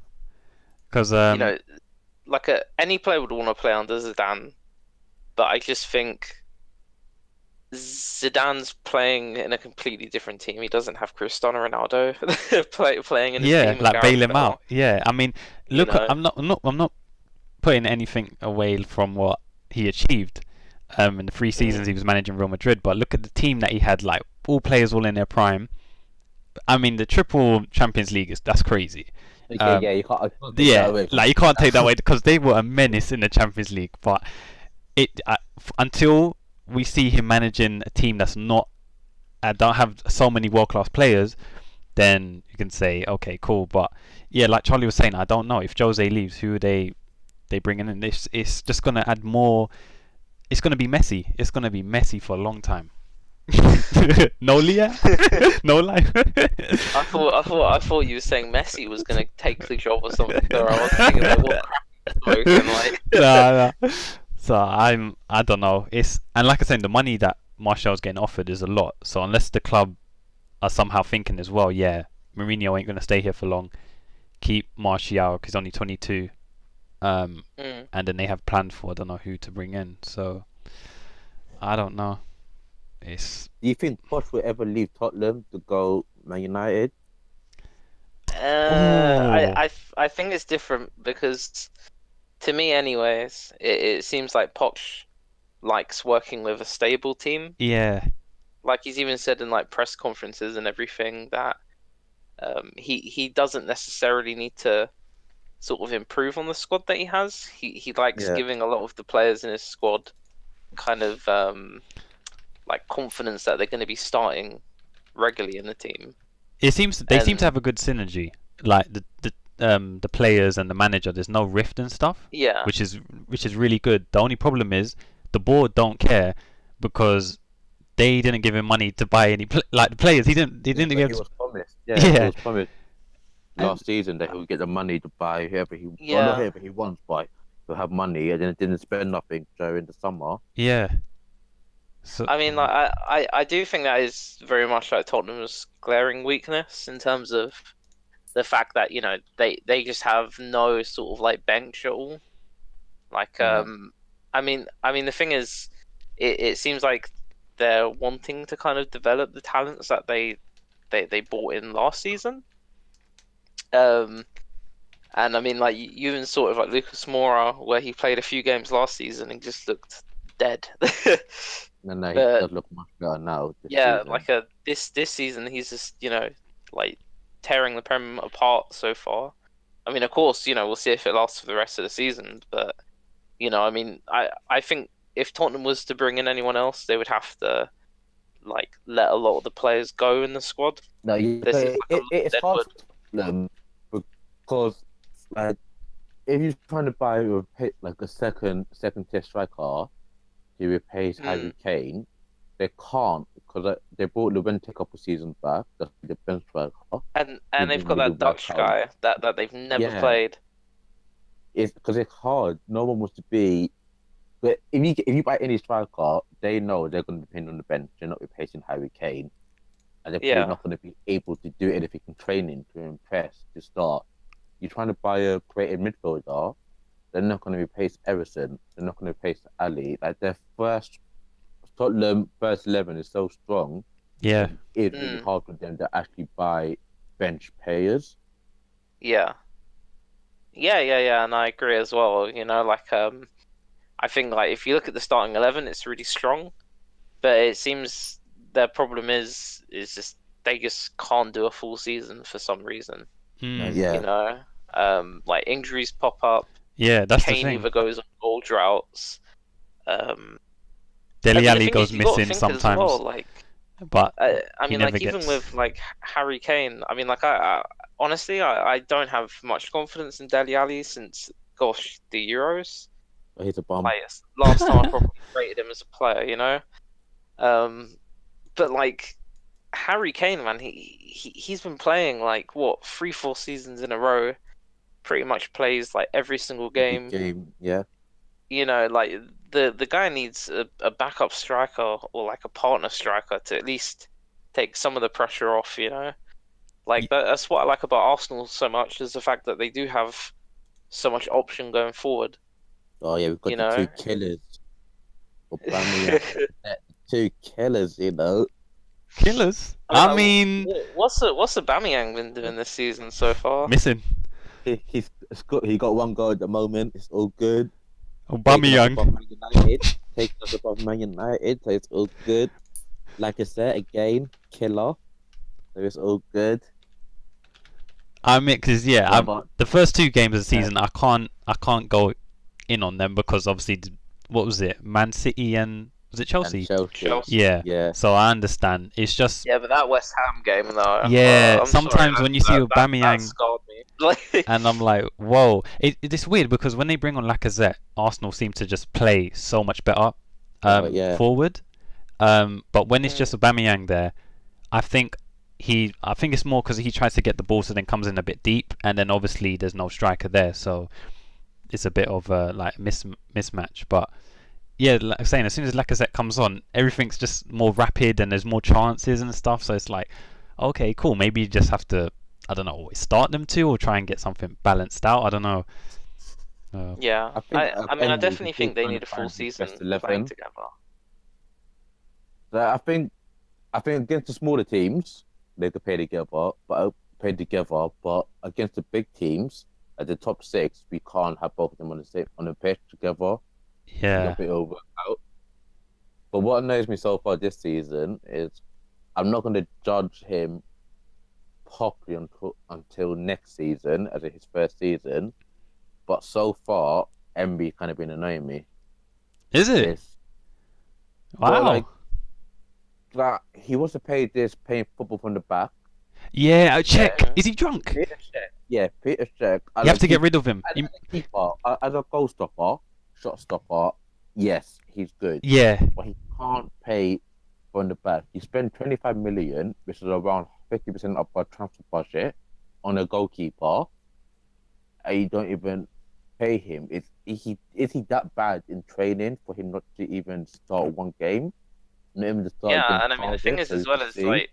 Because you know, like any player would want to play under Zidane, but I just think Zidane's playing in a completely different team. He doesn't have Cristiano Ronaldo playing in his yeah, team and like Gareth bail him Bale. out. Yeah, I mean, You look, know, I'm not putting anything away from what he achieved. In the 3 seasons mm, he was managing Real Madrid, but look at the team that he had, like all players all in their prime. I mean, the triple Champions League that's crazy. Okay, Um, yeah, I can't take that yeah, away from like you can't take that away because they were a menace in the Champions League. But until we see him managing a team that's not don't have so many world class players, then you can say okay, cool. But yeah, like Charlie was saying, I don't know if Jose leaves, who they bringing in. It's just gonna add more. It's gonna be messy. It's gonna be messy for a long time. No Leah, no life. I thought you were saying Messi was gonna take the job or something. So I was thinking like, what crap are you smoking? Like, Nah, nah. So I don't know. And like I said, the money that Martial's getting offered is a lot. So unless the club are somehow thinking as well, yeah, Mourinho ain't gonna stay here for long. Keep Martial because he's only 22. mm. And then they have planned for I don't know who to bring in. So I don't know. It's Do you think Posh will ever leave Tottenham to go Man United? oh I think it's different because to me, anyways, it seems like Poch likes working with a stable team. yeah, Like he's even said in like press conferences and everything that he doesn't necessarily need to sort of improve on the squad that he has. He likes Yeah. giving a lot of the players in his squad kind of like confidence that they're going to be starting regularly in the team. it seems they seem to And have a good synergy. Like the players and the manager. There's no rift and stuff, yeah, which is really good. The only problem is the board don't care because they didn't give him money to buy any like the players. He didn't But he give. was promised. Yeah, he Yeah, was promised and last season that he would get the money to buy whoever he, well, not yeah. whoever he wants, but he'll have money, and then didn't spend nothing during the summer. yeah. So I mean, like I do think that is very much like Tottenham's glaring weakness in terms of the fact that they just have no sort of like bench at all. Like Yeah. I mean the thing is, it seems like they're wanting to kind of develop the talents that they bought in last season. Um, and I mean like you even sort of like Lucas Moura where he played a few games last season and just looked dead. And he But does look much better now this yeah, season. like this season he's just like tearing the Prem apart so far. I mean, of course, we'll see if it lasts for the rest of the season, but I mean, I think if Tottenham was to bring in anyone else, they would have to like let a lot of the players go in the squad. No, There seems like a lot of it's hard deadwood. for them because like if you're trying to buy like a second tier striker to replace Harry Kane, they can't because they brought Levente a couple seasons back. That's the bench striker. And He they've didn't got really that work Dutch out. guy that they've never Yeah, played. it's because it's hard. No one wants to be. But if you buy any striker, they know they're going to depend on the bench. They're not replacing Harry Kane, and they're probably Yeah. not going to be able to do anything in training to impress to start. You're trying to buy a creative midfielder. They're not going to replace Everson. They're not going to replace Ali. Like their Tottenham first 11 is so strong. yeah, It's really hard for them to actually buy bench players. Yeah. Yeah, and I agree as well. You know, like I think like if you look at the starting 11, it's really strong, but it seems their problem is just they just can't do a full season for some reason. You Yeah, know, like injuries pop up. Yeah, that's the Kane thing. either goes on goal droughts. Um, I Deli mean, the Ali thing goes is, you got to missing think as well, sometimes, like. but I he mean, never like even gets. with like Harry Kane, I mean, like I honestly, I don't have much confidence in Dele Alli since, gosh, the Euros. but he's a bum. Like it's last time I probably rated him as a player, you know. But like Harry Kane, man, he's been playing like what 3, 4 seasons in a row. Pretty much plays like every single Every game. game, yeah. You know, like the guy needs a backup striker or like a partner striker to at least take some of the pressure off. You know. Y- Like that's what I like about Arsenal so much is the fact that they do have so much option going forward. Oh yeah, we've You got the two know. killers. Aubameyang, two killers, you know. Killers. I mean, I like, mean, what's Aubameyang been doing this season so far? missing He got one goal at the moment. It's all good. Taking us Aubameyang. above Man United. Taking us above Man United. So it's all good. Like I said, again, killer. So it's all good. I mean, because yeah, What about the first two games of the yeah, season, I can't go in on them because obviously, what was it? Man City and was it and Chelsea? Chelsea? Chelsea. Yeah. Yeah. So I understand. It's just Yeah, but that West Ham game though, yeah. I'm sorry, Sometimes when you see that Aubameyang, scarred me. Like, and I'm like, whoa, it's weird because when they bring on Lacazette, Arsenal seem to just play so much better Yeah. forward. But when it's Mm. just Aubameyang there, I think I think it's more because he tries to get the ball, so then comes in a bit deep, and then obviously there's no striker there, so it's a bit of a like mismatch. But yeah, like I'm saying, as soon as Lacazette comes on, everything's just more rapid and there's more chances and stuff. So it's like, okay, cool. Maybe you just have to, I don't know, always start them two or try and get something balanced out. I don't know. yeah, I think I mean, I Emery, definitely he's still think they trying need to a full find his season best playing 11. together. So I think against the smaller teams they could play together. But against the big teams at the top six, we can't have both of them on the pitch together. It's a Yeah. bit over out. But what annoys me so far this season is I'm not going to judge him properly until next season, as his first season. But so far, Emery kind of been annoying me. Is it? It's Wow. well, like he wants to paying football from the back. Yeah, check. Yeah. Is he drunk? Peter Cech, yeah, Peter Cech. You have to get rid of him. As a keeper, as a goal stopper, shot stopper. Yes, he's good, Yeah. but he can't pay from the back. You spend 25 million, which is around 50% of our transfer budget, on a goalkeeper, and you don't even pay him. Is he that bad in training for him not to even start one game? Not even to start Yeah, against and I mean the thing Cardiff, is so as you well can as see.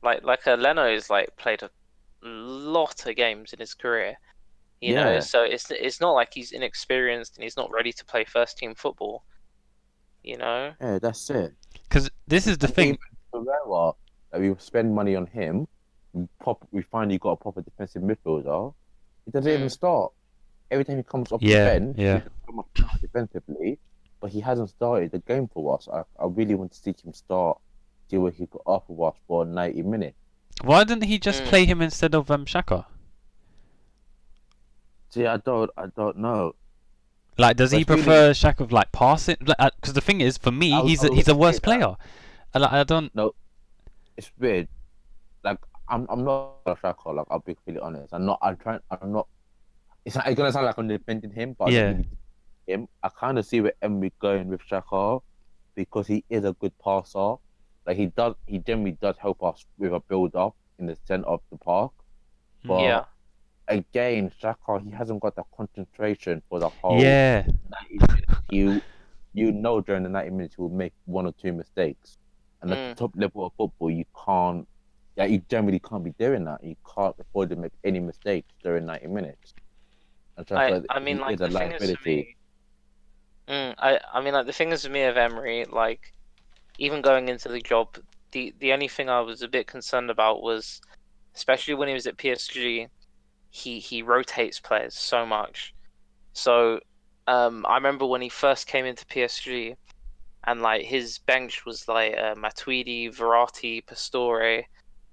like Leno's like played a lot of games in his career, you know, Yeah, so it's not like he's inexperienced and he's not ready to play first team football, you know. yeah, that's it. Because this is the And thing. even Pereira, that we spend money on him, we finally got a proper defensive midfielder. He doesn't even start. Every time he comes off the Yeah, bench, yeah. he just come up better defensively, but he hasn't started the game for us. I really want to see him start, see what he could offer us for 90 minutes. Why didn't he just Mm. play him instead of Shaka? See, I don't know. Like, does But he it's really- prefer Shaka of like passing? Because the thing is, for me, I was he's gonna a worse say that. player. I don't. No, it's weird. Like I'm not a striker. Like I'll be completely honest. I'm not. I'm not. It's gonna sound like I'm defending him, but I Yeah. don't really defend him. I kind of see where Emery going with Shaka because he is a good passer. Like he generally does help us with a build up in the center of the park. But Yeah. again, Shaka, he hasn't got the concentration for the whole Yeah. 90 minutes. You know during the 90 minutes he will make one or two mistakes. And at the top level of football, you generally can't be doing that. You can't afford to make any mistakes during 90 minutes. And I mean, he like is a the thing is for liability. me, I mean, like the thing is with me of Emery, like even going into the job, the only thing I was a bit concerned about was, especially when he was at PSG, he rotates players so much. So I remember when he first came into PSG, and like his bench was like Matuidi, Verratti, Pastore,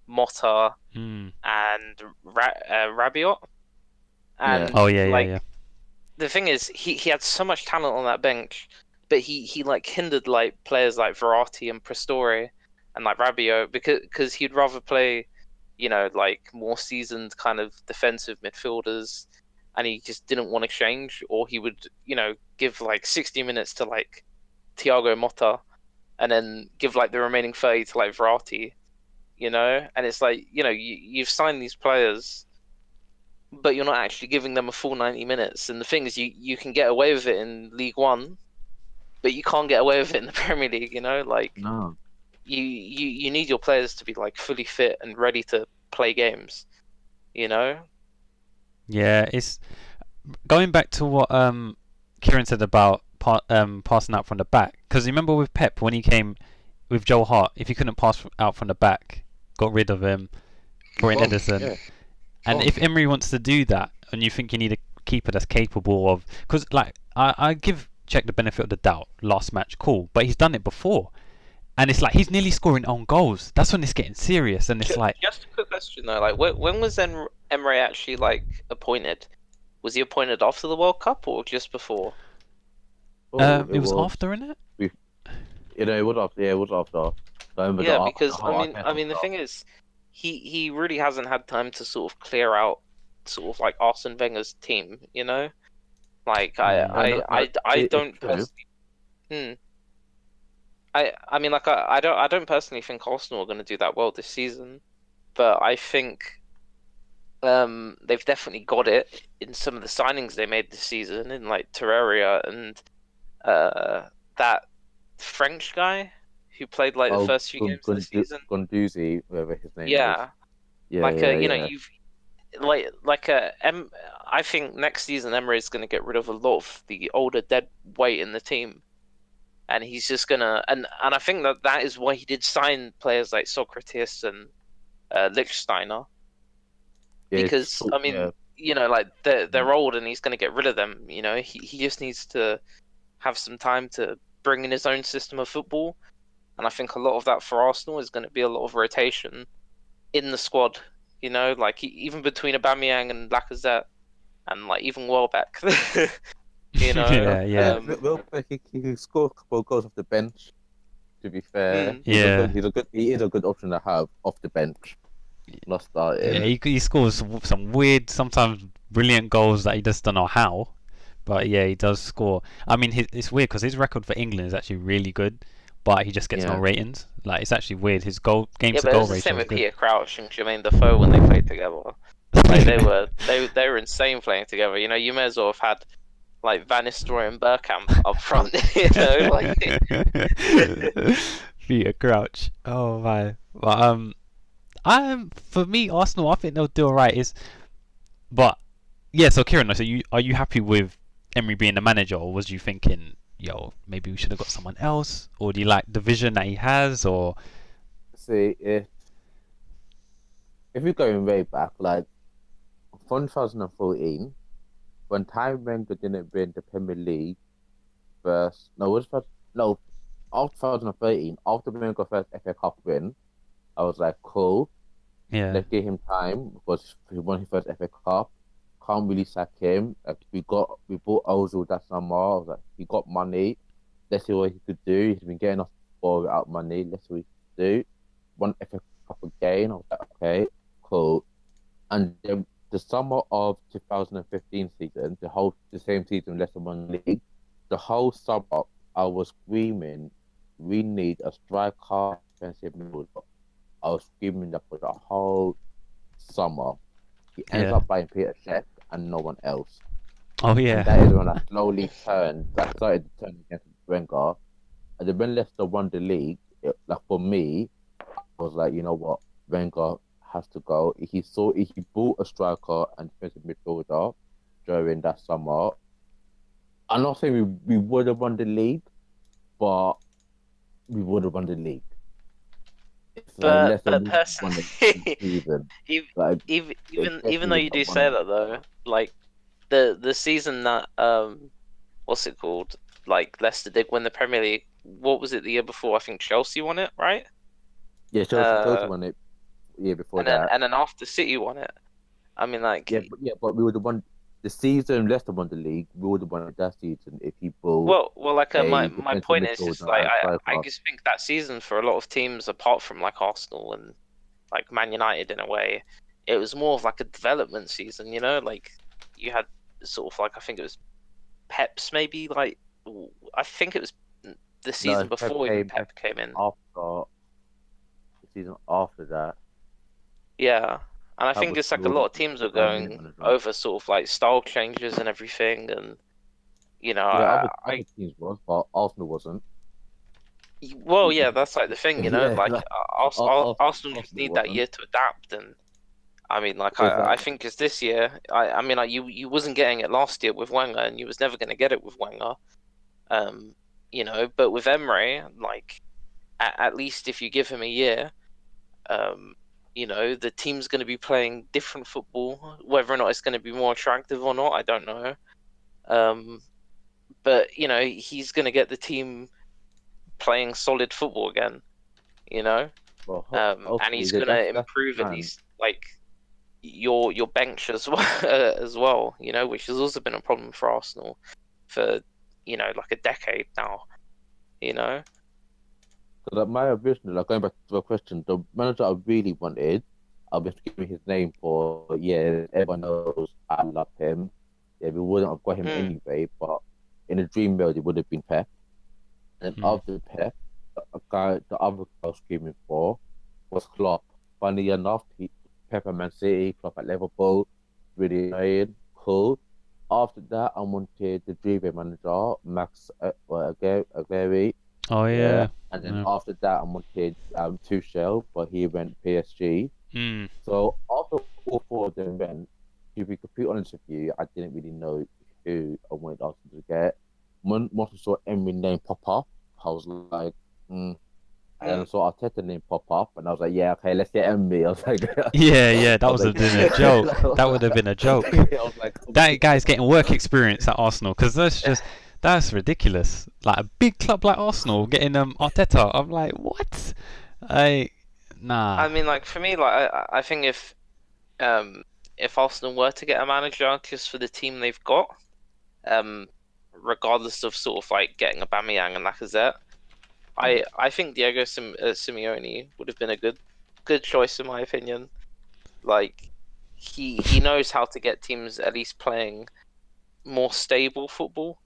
Motta, and Rabiot. And Oh yeah, like yeah. the thing is, he had so much talent on that bench, but he like hindered like players like Verratti and Pastore and like Rabiot because he'd rather play, like more seasoned kind of defensive midfielders, and he just didn't want to change, or he would give like 60 minutes to like Thiago Motta, and then give like the remaining 30 to like Verratti, and it's like you've signed these players, but you're not actually giving them a full 90 minutes. And the thing is, you can get away with it in League One, but you can't get away with it in the Premier League. Like No. you need your players to be like fully fit and ready to play games. Yeah, it's going back to what Kieran said about passing out from the back. Because remember with Pep when he came with Joe Hart, if he couldn't pass out from the back, got rid of him, brought in Ederson. Yeah. And if Emery wants to do that, and you think you need a keeper that's capable of, because like I give Czech the benefit of the doubt, last match, cool, but he's done it before, and it's like he's nearly scoring own goals. That's when it's getting serious, and it's like just a quick question though, like when was Emery actually like appointed? Was he appointed after the World Cup or just before? it was after, innit? It was after. Yeah, it was after. Yeah, because I mean, the thing is, he really hasn't had time to sort of clear out sort of like Arsene Wenger's team. Like I don't personally. I mean, like I don't personally think Arsenal are going to do that well this season, but I think they've definitely got it in some of the signings they made this season, in like Terraria and that French guy who played like the first few games of the season. Gondouzi, whatever his name is. Yeah, Yeah, you've I think next season Emery is going to get rid of a lot of the older dead weight in the team, and he's just gonna and I think that is why he did sign players like Socrates and Lichtsteiner, because like they're old and he's going to get rid of them. He just needs to have some time to bring in his own system of football, and I think a lot of that for Arsenal is going to be a lot of rotation in the squad. Like even between Aubameyang and Lacazette, and like even Welbeck. Yeah. Welbeck, he can score a couple of goals off the bench. To be fair, he is a good option to have off the bench. Not starting. Yeah, he scores some weird, sometimes brilliant goals that he just don't know how. But yeah, he does score. I mean, it's weird because his record for England is actually really good, but he just gets no ratings. Like, it's actually weird. His games to goal ratio. Yeah, but it's the same with Peter Crouch and Jermaine Defoe when they played together. Like they were insane playing together. You may as well have had like Van Nistelrooy and Bergkamp up front. Peter Crouch. Oh my. But for me, Arsenal, I think they'll do alright. But yeah. So Kieran, so are you happy with Emery being the manager, or was you thinking, maybe we should have got someone else? Or do you like the vision that he has? Or see, if you're going way back, like from 2014, when Wenger didn't win the Premier League after 2013, after Wenger first FA Cup win, I was like, cool, let's give him time because he won his first FA Cup. Can't really sack him. Like, we bought Ozil that summer. I was like, he got money. Let's see what he could do. He's been getting us ball without money. Let's see what he could do. One FA Cup again. I was like, okay, cool. And then the summer of 2015 season, the same season, less than one league, the whole summer I was screaming, we need a striker, defensive midfielder. I was screaming that for the whole summer. He ends up buying Peter Cech and no one else. Oh yeah. And that is when I slowly turned. That started to turn against Wenger. And then when Leicester won the league, for me, I was like, you know what, Wenger has to go. He bought a striker and defensive midfielder during that summer. I'm not saying we would have won the league, but we would have won the league. It's like But less than one personally, season. even Like it even though definitely you not do one say of that though, like the season that what's it called? Like Leicester did win the Premier League. What was it the year before? I think Chelsea won it, right? yeah. Chelsea Uh, won it year before and then that. after City won it. I mean, like, Yeah, but we were the one. The season Leicester won the league, we would have won it that season if he bought like a my defensive point is just midfielder like and I striker. just think that season for a lot of teams, apart from like Arsenal and like Man United in a way, it was more of like a development season. You know, like you had sort of like I think it was Pep's maybe like I think it was the No, season before even Pep came in. after the season after that. Yeah. And I That think was it's like a still lot of teams are the main going manager. over sort of like style changes and everything, and you know, Yeah, I other teams was, but Arsenal wasn't. well, yeah, that's like the thing, you know, Yeah, like like, Arsenal just Arsenal need that wasn't. year to adapt, and I mean, like It's like I think it's this year. I mean, like you wasn't getting it last year with Wenger, and you was never going to get it with Wenger. Um, you know, but with Emery, like at least if you give him a year, um, you know, the team's going to be playing different football. Whether or not it's going to be more attractive or not, I don't know. Um, but you know, he's going to get the team playing solid football again. You know, well, and hopefully he's going to that's the improve at plan. least like your bench as well, as well. You know, which has also been a problem for Arsenal for you know like a decade now. You know, So that my original, like going back to the question, the manager I really wanted, I'll be giving his name for yeah, everyone knows I love him. Yeah, we wouldn't have got him mm, anyway, but in a dream world it would have been Pep. And Hmm. after Pep, the other guy I was screaming for was Klopp. Funny enough, Pep at Man City, Klopp at Liverpool, really annoying, cool. After that, I wanted the Juve manager, Max Aguirre. Oh Yeah, yeah. and then Yeah. after that, I wanted Tuchel, but he went PSG. Hmm. So after all four of them went, to be completely honest with you, I didn't really know who I wanted Arsenal to get. Once I saw Emery name pop up, I was like, and then I mm. saw Arteta name pop up, and I was like, yeah, okay, let's get Emery. I was like, Yeah, yeah, I that was would like, have been a joke. That would have been a joke. I was like, That guy's getting work experience at Arsenal because that's ridiculous. Like a big club like Arsenal getting Arteta. I'm like, what? I nah. I mean, like for me, like I think if Arsenal were to get a manager just for the team they've got, um, regardless of sort of like getting Aubameyang and Lacazette. I think Simeone would have been a good choice in my opinion. Like he knows how to get teams at least playing more stable football,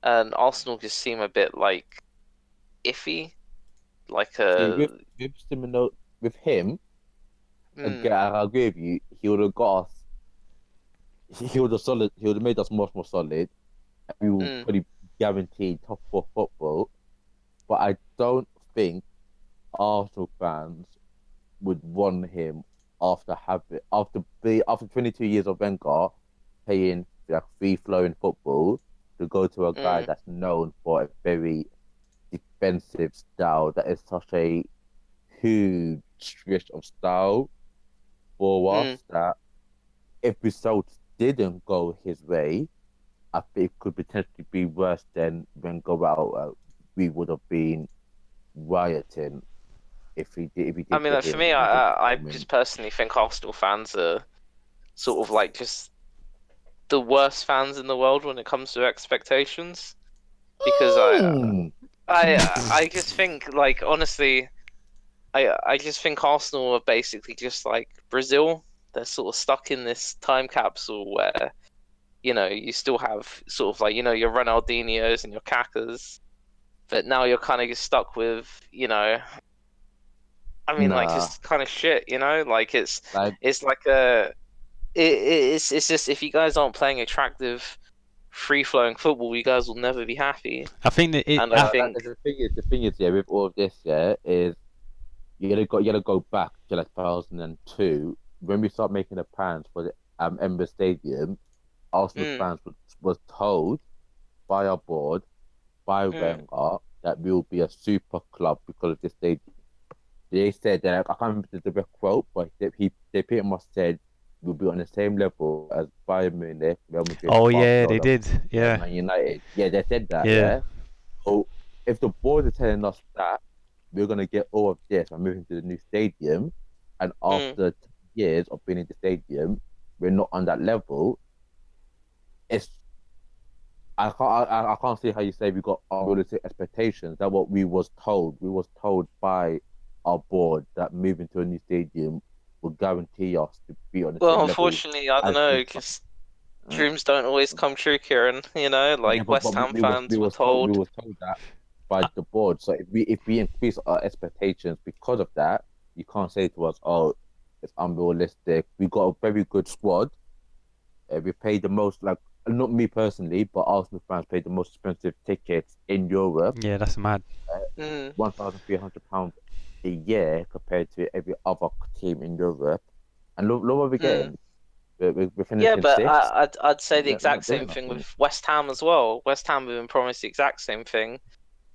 and Arsenal just seem a bit like iffy. Like see, with Simino, with him, mm, again, I agree with you. He would have got us. He would have solid. He would have made us much more solid. And we will mm, probably guarantee top four football. But I don't think Arsenal fans would want him after 22 years of Wenger playing like free flowing football to go to a guy mm, that's known for a very defensive style that is such a huge switch of style for mm. us that if results didn't go his way, I think it could potentially be worse than Wenger out. We would have been rioting if he I did mean, get like, for him me, and he did I come in. just personally think Arsenal fans are sort of like just the worst fans in the world when it comes to expectations because Mm. I just think like honestly I just think Arsenal are basically just like Brazil. They're sort of stuck in this time capsule where you know you still have sort of like you know your Ronaldinho's and your Kakas, but now you're kind of just stuck with you know I mean like Nah, just kind of shit you know like like it's like a it's just if you guys aren't playing attractive free flowing football, you guys will never be happy. I think that it. And I like think the thing is, yeah, with all of this, yeah, is you gotta go back to like 2002 when we start making the plans for the Ember Stadium. Arsenal mm, fans was told by our board by mm, Wenger that we will be a super club because of this stadium. they said that I can't remember the direct quote, but they pretty much said we'll be on the same level as Bayern Munich, Real Madrid, Oh yeah, they Barcelona, did. Yeah, Man United. Yeah, they said that. yeah, Yeah. So if the board are telling us that we're gonna get all of this by moving to the new stadium, and Mm. after 10 years of being in the stadium, we're not on that level. It's I can't see how you say we got unrealistic expectations. That's what we was told. We was told by our board that moving to a new stadium would guarantee us to be on the Well, same level unfortunately, I don't as know, the. because Uh, dreams don't always come true, Kieran. yeah, Like West but Ham fans were we told. was told that by I, the board. So if we increase our expectations because of that, you can't say to us, "Oh, it's unrealistic." We got a very good squad. We paid the most, like not me personally, but Arsenal fans paid the most expensive tickets in Europe. yeah, that's mad. Mm. £1,300 a year compared to every other team in Europe. And look what we're Mm. getting. We're Yeah, finishing but sixth. I'd say the We're not exact doing same thing with nothing. West Ham as well. West Ham have been promised the exact same thing.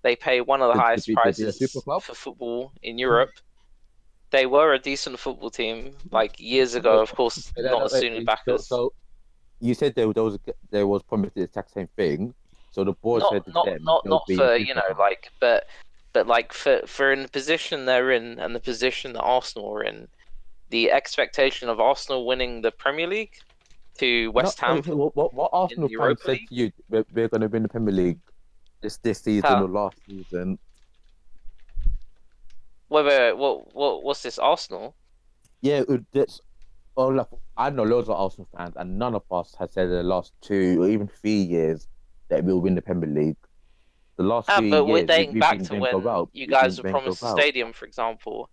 They pay one of the highest To be a super prices club. for football in Europe. They were a decent football team like years ago, of course, not as soon back So, as so you said there was promised the exact same thing. So the board not said to not them not they'll not be a for super club. like but like for in the position they're in and the position that Arsenal are in, the expectation of Arsenal winning the Premier League to No, West Ham for what in the Arsenal fans Europa said League. to you, we're going to win the Premier League this season How? or last season. Whether what's this Arsenal? Yeah, that's oh look, I know loads of Arsenal fans, and none of us has said in the last 2 or even 3 years that we'll win the Premier League. The last Ah, few but we're years, dating we've back been to Wenger when out. you We've guys been were Wenger promised the out. stadium, for example.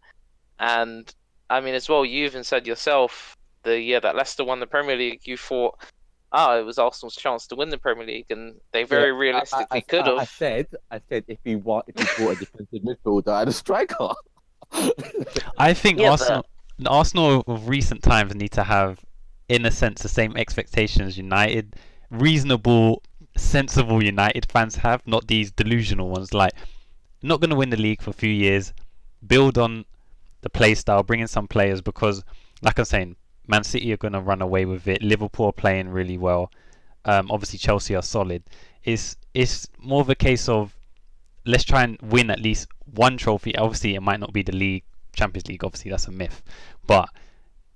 And I mean, as well, you even said yourself the year that Leicester won the Premier League, you thought, it was Arsenal's chance to win the Premier League, and they Yeah, very realistically could I have. said if you bought a defensive midfielder and a striker. I think Yeah, but Arsenal of recent times need to have, in a sense, the same expectations United, reasonable, sensible United fans have, not these delusional ones. Like, not going to win the league for a few years, build on the play style, bring in some players because, like I'm saying, Man City are going to run away with it. Liverpool are playing really well. Obviously, Chelsea are solid. It's more of a case of let's try and win at least one trophy. Obviously, it might not be the league, Champions League. Obviously, that's a myth, but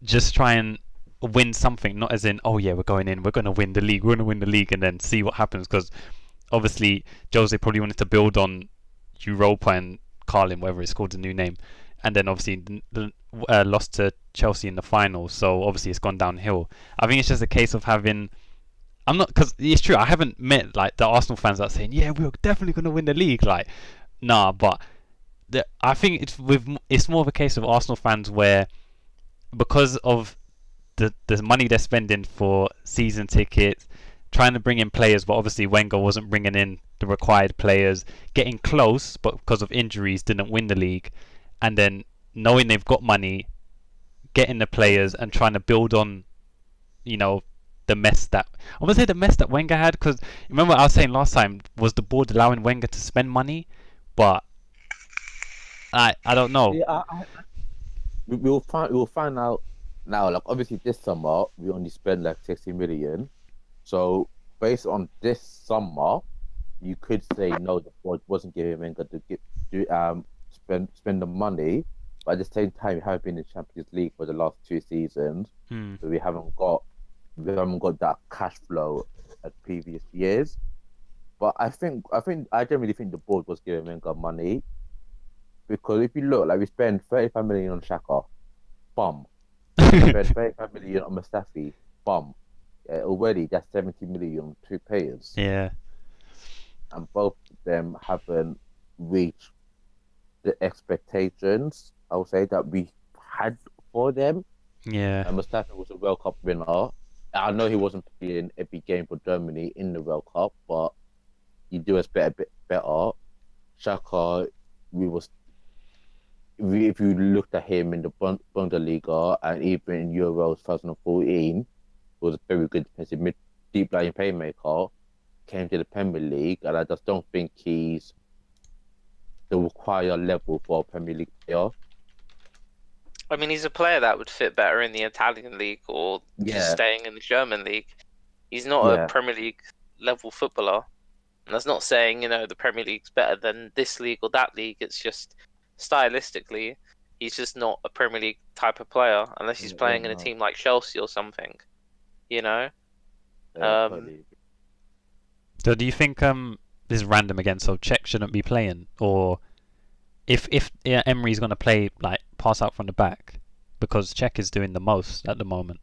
just try and win something. Not as in, oh yeah, we're going in, we're going to win the league, we're going to win the league, and then see what happens. Because obviously, Jose probably wanted to build on Europa and Carlin, whatever it's called, the new name, and then obviously lost to Chelsea in the final. So obviously, it's gone downhill. I think it's just a case of having. I'm not, because it's true. I haven't met like the Arsenal fans that are saying, "Yeah, we're definitely going to win the league." Like, nah. But I think it's more of a case of Arsenal fans where because of the money they're spending for season tickets, trying to bring in players, but obviously Wenger wasn't bringing in the required players, getting close, but because of injuries didn't win the league, and then knowing they've got money, getting the players and trying to build on, you know, the mess that I want to say the mess that Wenger had. Because remember I was saying last time, was the board allowing Wenger to spend money, but I don't know. Yeah, we'll find out now. Like obviously this summer we only spent like 60 million. So based on this summer, you could say no, the board wasn't giving Wenger to spend the money. But at the same time, we have been in Champions League for the last 2 seasons, Hmm. so we haven't got that cash flow as previous years. But I generally think the board was giving Wenger money because if you look, like we spent 35 million on Shaka, bum. We spent 35 million on Mustafi, bum. Yeah, already that's 70 million on two players, Yeah. and both of them haven't reached the expectations, I would say, that we had for them. Yeah. And Mustafi was a World Cup winner. I know he wasn't playing every game for Germany in the World Cup, but you do expect a bit better. Xhaka, if you looked at him in the Bundesliga and even in Euros 2014, was a very good defensive deep lying playmaker. Came to the Premier League, and I just don't think he's the required level for a Premier League player. I mean, he's a player that would fit better in the Italian league or just staying in the German league. He's not a Premier League level footballer. And that's not saying, the Premier League's better than this league or that league. It's just stylistically, he's just not a Premier League type of player unless he's playing in a team like Chelsea or something. Totally. So do you think this is random again? So Czech shouldn't be playing, or if Emery's going to play like pass out from the back because Czech is doing the most at the moment.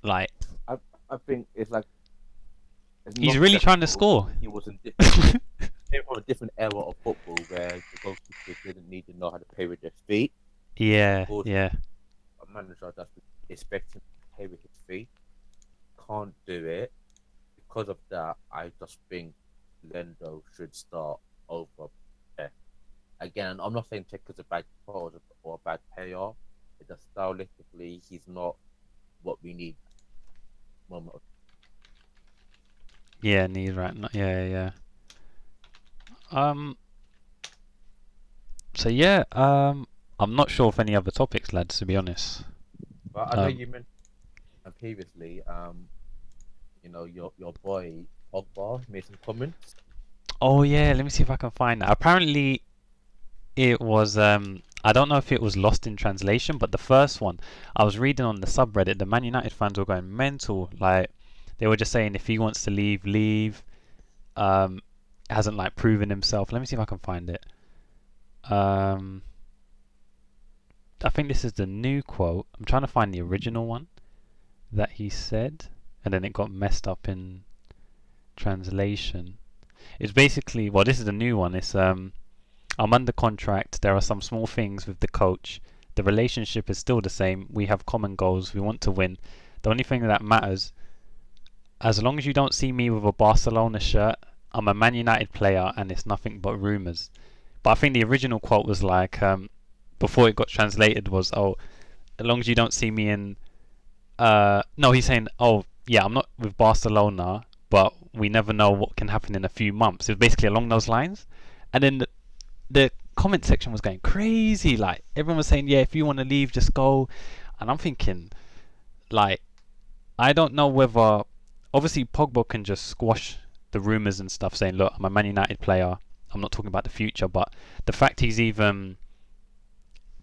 Like I think it's like he's really trying to score. He was in different, from a different era of football where the goalkeepers didn't need to know how to play with their feet. Yeah. A manager that's expecting to play with his feet can't do it. Because of that, I just think Lendo should start over there. Again, I'm not saying Czech is a bad coach or a bad player. It's just stylistically, he's not what we need. Yeah, and he's right. Yeah. So yeah, I'm not sure of any other topics, lads. To be honest. But I know you mentioned previously, your boy Pogba made some comments. Oh yeah, let me see if I can find that. Apparently, it was I don't know if it was lost in translation, but the first one I was reading on the subreddit, the Man United fans were going mental. Like they were just saying if he wants to leave. Hasn't like proven himself. Let me see if I can find it. I think this is the new quote. I'm trying to find the original one that he said, and then it got messed up in translation. It's basically, well, this is the new one. It's I'm under contract. There are some small things with the coach. The relationship is still the same. We have common goals. We want to win. The only thing that matters, as long as you don't see me with a Barcelona shirt, I'm a Man United player and it's nothing but rumours. But I think the original quote was like, before it got translated was, oh, as long as you don't see me in... no, he's saying, oh, yeah, I'm not with Barcelona, but we never know what can happen in a few months. It was basically along those lines. And then the comment section was going crazy. Like, everyone was saying, yeah, if you want to leave, just go. And I'm thinking, like, I don't know whether... Obviously, Pogba can just squash the rumours and stuff, saying, look, I'm a Man United player. I'm not talking about the future, but the fact he's even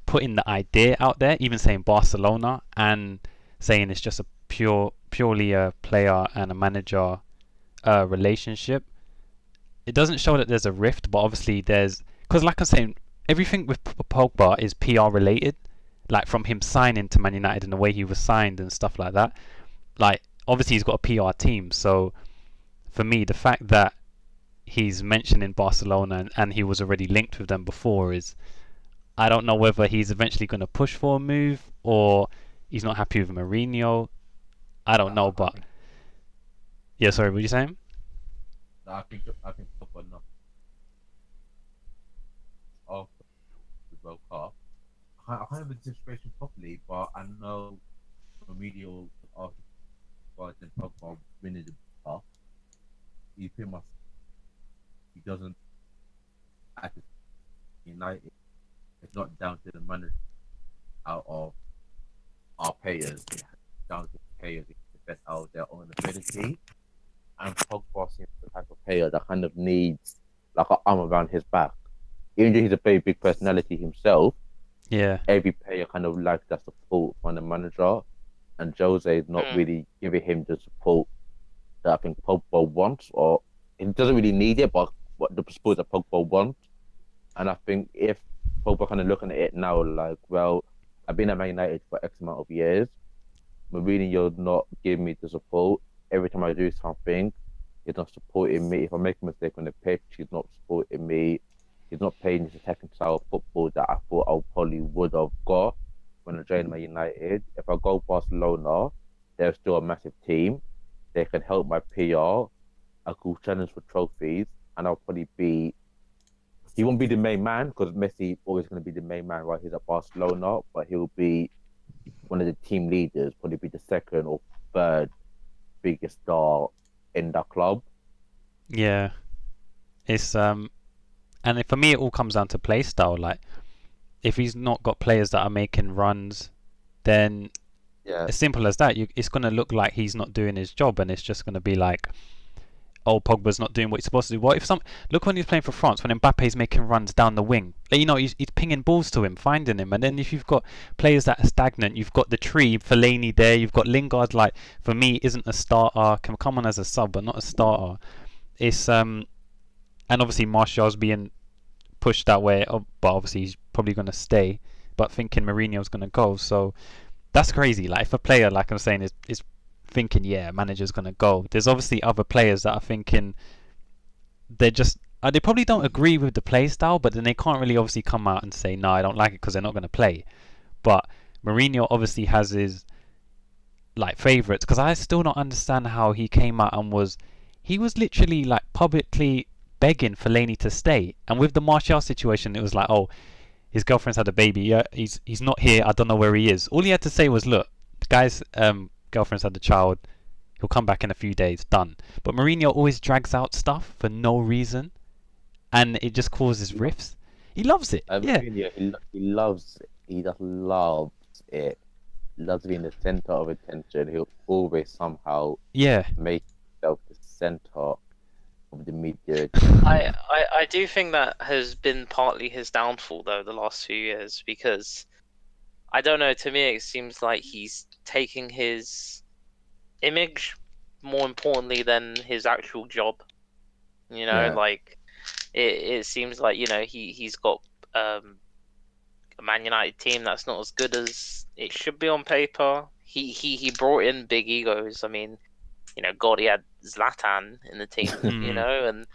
putting the idea out there, even saying Barcelona, and saying it's just a purely a player and a manager relationship, it doesn't show that there's a rift, but obviously there's... Because like I'm saying, everything with Pogba is PR related, like from him signing to Man United and the way he was signed and stuff like that. Like, obviously he's got a PR team, so for me the fact that he's mentioning Barcelona and he was already linked with them before is, I don't know whether he's eventually going to push for a move or he's not happy with Mourinho. I don't know, but yeah, sorry, what were you saying? No, I think Pogba not off the World Cup. I can't have the situation properly, but I know Mourinho after Pogba winning the Cup, he pretty much doesn't act as United. It's not down to the manager out of our players. It's down to the players the best out of their own ability. And Pogba seems the type of player that kind of needs like an arm around his back. Even though he's a very big personality himself, every player kind of likes that support from the manager. And Jose is not really giving him the support that I think Pogba wants, or he doesn't really need it, but what the support that Pogba wants. And I think if Pogba kind of looking at it now, like, well, I've been at Man United for X amount of years, Mourinho's not giving me the support. Every time I do something, he's not supporting me. If I make a mistake on the pitch, he's not supporting me. He's not playing this attacking style of football that I thought I probably would have got when I joined Man United. If I go Barcelona, they're still a massive team. They can help my PR. I could challenge for trophies, and I'll probably be... He won't be the main man, because Messi always going to be the main man while he's at Barcelona, but he'll be one of the team leaders, probably be the second or third biggest star in that club. Yeah. It's and for me it all comes down to play style. Like, if he's not got players that are making runs, then as simple as that, it's going to look like he's not doing his job, and it's just going to be like, oh, Pogba's not doing what he's supposed to do. What if look when he's playing for France, when Mbappe's making runs down the wing, like, he's pinging balls to him, finding him, and then if you've got players that are stagnant, you've got the tree, Fellaini there, you've got Lingard, like, for me, isn't a starter, can come on as a sub, but not a starter. It's and obviously Martial's being pushed that way, but obviously he's probably going to stay, but thinking Mourinho's going to go, so that's crazy. Like, if a player, like I'm saying, is thinking, yeah, manager's gonna go, there's obviously other players that are thinking they probably don't agree with the play style, but then they can't really obviously come out and say, no, I don't like it, because they're not gonna play. But Mourinho obviously has his like favourites, because I still don't understand how he came out and was literally like publicly begging Fellaini to stay, and with the Martial situation, it was like, oh, his girlfriend's had a baby, yeah, he's not here, I don't know where he is. All he had to say was, look, guys, girlfriend's had a child, he'll come back in a few days, done. But Mourinho always drags out stuff for no reason, and it just causes rifts. He loves it. Mourinho, he loves it. He just loves it. He loves being the centre of attention. He'll always somehow make himself the centre of the media. I do think that has been partly his downfall, though, the last few years, because I don't know, to me it seems like he's taking his image more importantly than his actual job. Like it seems like, he's got a Man United team that's not as good as it should be on paper. He brought in big egos. I mean, God, he had Zlatan in the team, and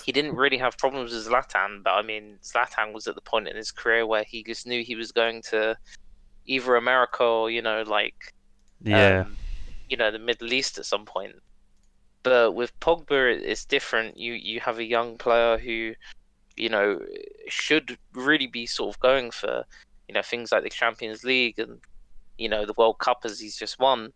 he didn't really have problems with Zlatan, but I mean, Zlatan was at the point in his career where he just knew he was going to either America or, the Middle East at some point. But with Pogba, it's different. You have a young player who, should really be sort of going for, things like the Champions League and, the World Cup as he's just won.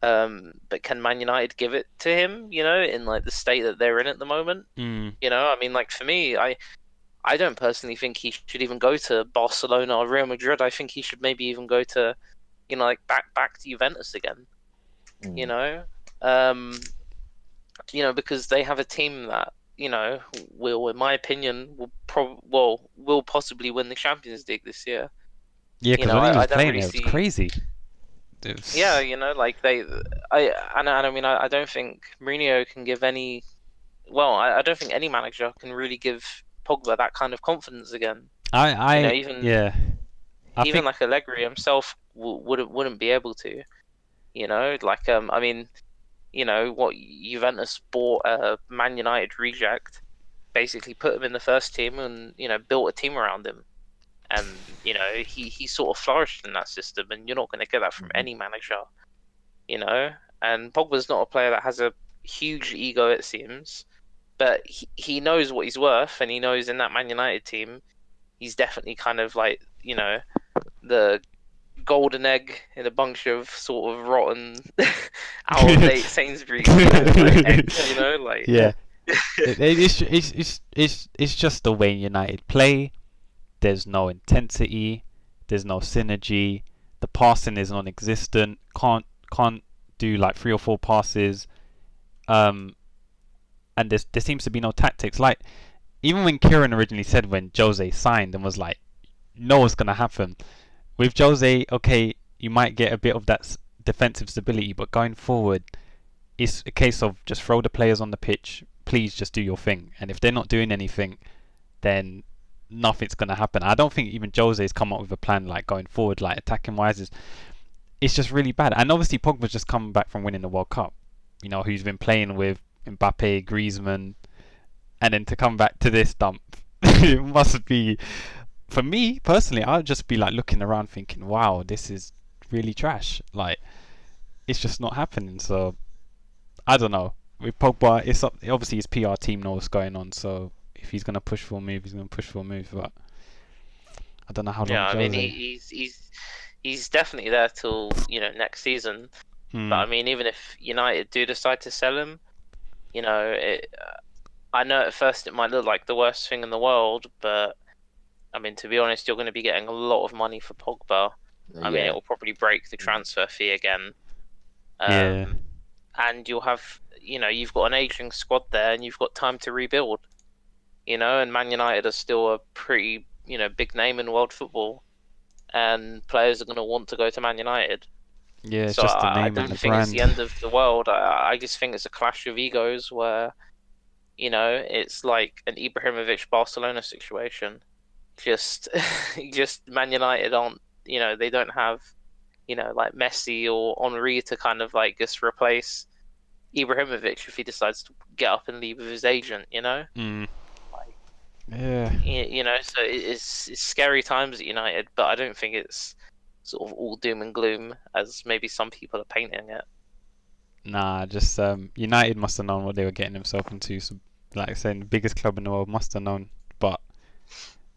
But can Man United give it to him, in like the state that they're in at the moment? I mean, like, for me, I don't personally think he should even go to Barcelona or Real Madrid. I think he should maybe even go to, like back to Juventus again. Because they have a team that, will, in my opinion, will possibly win the Champions League this year. Yeah, because when he was playing it was crazy. Yeah, like I don't think Mourinho can give any. Well, I don't think any manager can really give Pogba that kind of confidence again. Even like Allegri himself wouldn't be able to. I mean, what Juventus bought a Man United reject, basically put him in the first team and built a team around him, and he sort of flourished in that system, and you're not going to get that from any manager. And Pogba's not a player that has a huge ego, it seems. But he knows what he's worth, and he knows in that Man United team, he's definitely kind of like, the golden egg in a bunch of sort of rotten, out-of-date Sainsbury's eggs, like. Yeah. It's just the way United play. There's no intensity. There's no synergy. The passing is non-existent. Can't do like 3 or 4 passes. And there seems to be no tactics. Like, even when Kieran originally said when Jose signed and was like, no, what's going to happen. With Jose, okay, you might get a bit of that defensive stability, but going forward, it's a case of just throw the players on the pitch, please just do your thing. And if they're not doing anything, then nothing's going to happen. I don't think even Jose's come up with a plan like going forward, like attacking wise. It's just really bad. And obviously Pogba's just come back from winning the World Cup. Who's been playing with Mbappe, Griezmann, and then to come back to this dump, it must be, for me personally, I'd just be like looking around thinking, wow, this is really trash. Like, it's just not happening. So I don't know. With Pogba, it's up, obviously his PR team knows what's going on, so if he's going to push for a move, he's going to push for a move, but I don't know how long. Yeah, I mean, he's definitely there till next season. But I mean, even if United do decide to sell him, I know at first it might look like the worst thing in the world, but I mean, to be honest, you're going to be getting a lot of money for Pogba. I mean, it will probably break the transfer fee again. Yeah. And you'll have, you've got an aging squad there, and you've got time to rebuild. And Man United are still a pretty, big name in world football, and players are going to want to go to Man United. Yeah, it's So just the I name and don't the think it's the brand. end of the world. I just think it's a clash of egos where, it's like an Ibrahimovic Barcelona situation. Just Man United aren't, they don't have, like Messi or Henry to kind of like just replace Ibrahimovic if he decides to get up and leave with his agent, Mm. Like, Yeah. so it's scary times at United, but I don't think it's sort of all doom and gloom as maybe some people are painting it. Nah, just United must have known what they were getting themselves into. So, like I said, the biggest club in the world must have known, but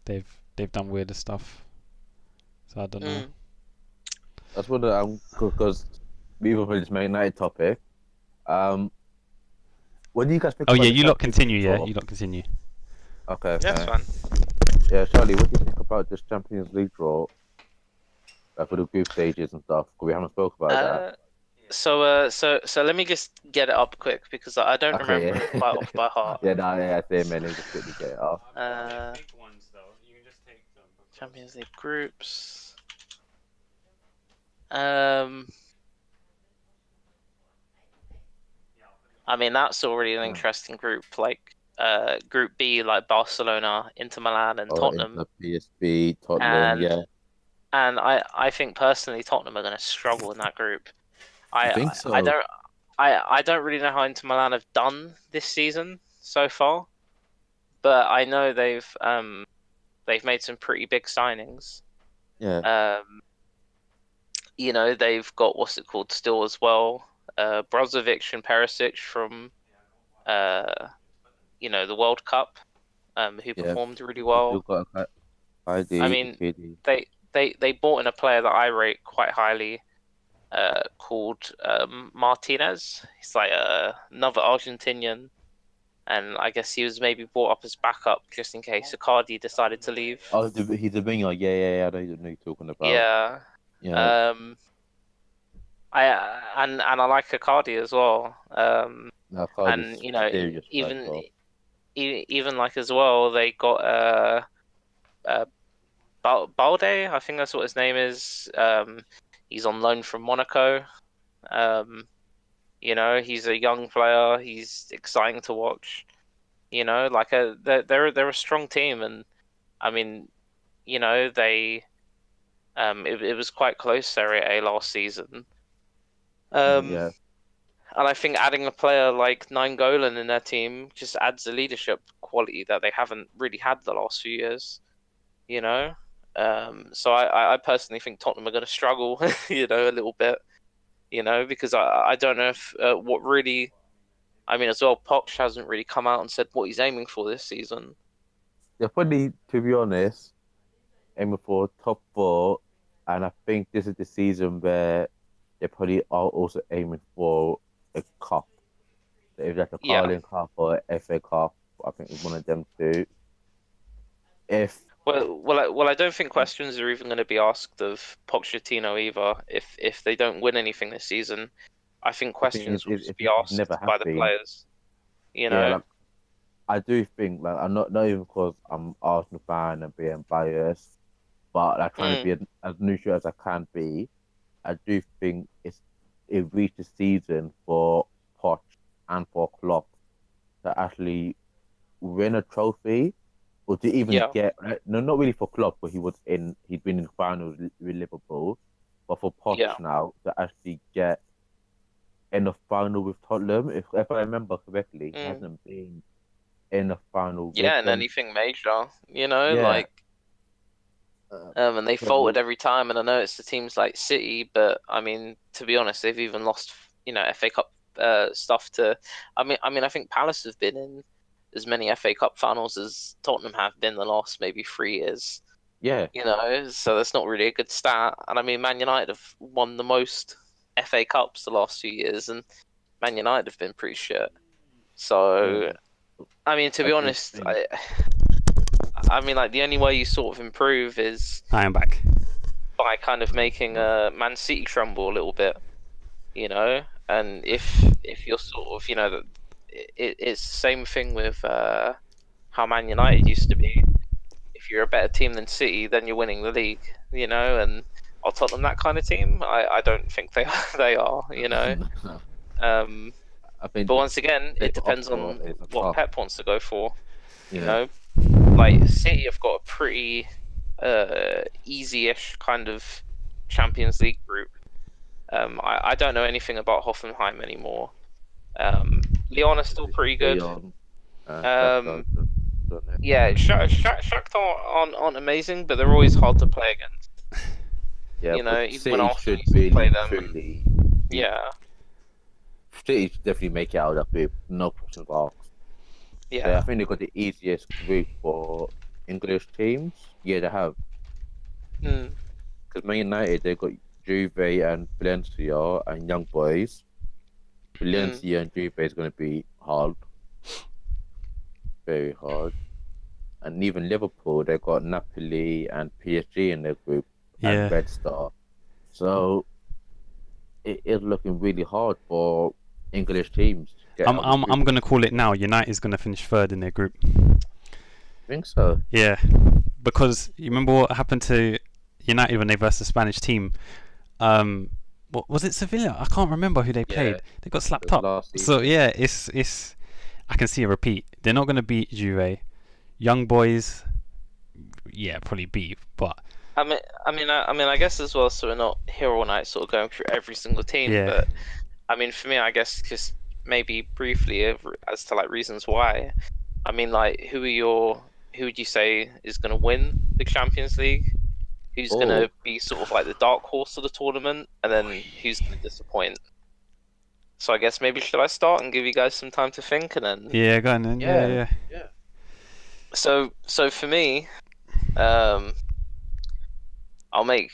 they've done weirder stuff. So I don't know. That's what I'm because we were for this Man United topic. What do you guys think Oh about yeah, the you lot Champions League continue. Yeah, draw? you lot continue. Okay, That's okay. fun. Yeah, Charlie, what do you think about this Champions League draw? For the group stages and stuff? 'Cause we haven't spoke about that. So let me just get it up quick because I don't Okay, remember it yeah. quite off by heart. Yeah, same man. Let me just quickly get it off. Champions League groups. I mean, that's already an interesting group. Like, Group B, like Barcelona, Inter Milan, and Tottenham. Inter, PSV, Tottenham, And yeah. and I think personally Tottenham are going to struggle in that group. I I think so. I don't really know how Inter Milan have done this season so far, but I know they've made some pretty big signings. Yeah. They've got what's it called still as well, Brozovic and Perisic from the World Cup, who performed really well. Still got ID, I mean, KD. they bought in a player that I rate quite highly, called Martinez. He's like another Argentinian, and I guess he was maybe brought up as backup just in case Icardi decided to leave. Oh, he's a winger. Yeah. I know you're talking about. Yeah. Yeah. And I like Icardi as well. No, And serious even like as well, they got uh Balde, I think that's what his name is. He's on loan from Monaco. He's a young player. He's exciting to watch. Like they're a strong team, and I mean, they it was quite close Serie A last season. Yeah. And I think adding a player like Nainggolan in their team just adds a leadership quality that they haven't really had the last few years. So I personally think Tottenham are going to struggle, a little bit, because I don't know if what really. I mean, as well, Poch hasn't really come out and said what he's aiming for this season. They're probably, to be honest, aiming for top 4, and I think this is the season where they probably are also aiming for a cup. If that's a Carling Cup or a FA Cup, I think it's one of them two. Well, I don't think questions are even going to be asked of Pochettino either. If they don't win anything this season, I think questions will just be asked by the players. Yeah, I do think I'm not even because I'm Arsenal fan and being biased, but trying to be as neutral as I can be. I do think it reached the season for Poch and for Klopp to actually win a trophy, or to even get not really for Klopp, but he'd been in finals with Liverpool, but for Poch now to actually get in the final with Tottenham. If I remember correctly, he hasn't been in the final. And anything major, and they folded every time. And I know it's the teams like City, but I mean, to be honest, they've even lost, FA Cup stuff to. I mean, I think Palace have been in as many FA Cup finals as Tottenham have been the last maybe 3 years. Yeah. So that's not really a good stat. And I mean, Man United have won the most FA Cups the last few years, and Man United have been pretty shit. So, I mean, to be honest, I mean, like the only way you sort of improve is I am back. by kind of making Man City tremble a little bit, you know. And if you're sort of, you know, it's the same thing with how Man United used to be. If you're a better team than City, then you're winning the league, you know. And are Tottenham that kind of team? I don't think they are, you know. I think But once again, they it got depends offer on is a what club. Pep wants to go for. You Yeah. know, like City have got a pretty easy-ish kind of Champions League group. I don't know anything about Hoffenheim anymore. Lyon is still pretty good. Leon, Um, Shakhtar, Donetsk. yeah, Shakhtar aren't amazing, but they're always hard to play against. Yeah, You know, but even when City Arsenal should used to play really, them. truly. Yeah, City should definitely make it out of it. No questions asked. yeah. I think they got the easiest group for English teams. Yeah, they have. Mm, Because Man United, they got Juve and Valencia and Young Boys. Valencia and Juve is going to be hard. Very hard. And even Liverpool, they got Napoli and PSG in their group and Yeah. Red Star. So it is looking really hard for English teams to get out of the group. I'm gonna call it now. United's gonna finish third in their group. I think so. Yeah, because you remember what happened to United when they versed the Spanish team. What was it? Sevilla? I can't remember who they played. Yeah. They got slapped It was up. last So season. yeah, it's. I can see a repeat. They're not gonna beat Juve. Young Boys, yeah, probably beat, but I guess as well. So we're not here all night, sort of going through every single team. Yeah. But I mean, for me, I guess just maybe briefly as to like reasons why. I mean, like, who would you say is going to win the Champions League? Who's going to be sort of like the dark horse of the tournament, and then who's going to disappoint? So I guess maybe should I start and give you guys some time to think, and then yeah, go on then. Yeah. So for me, I'll make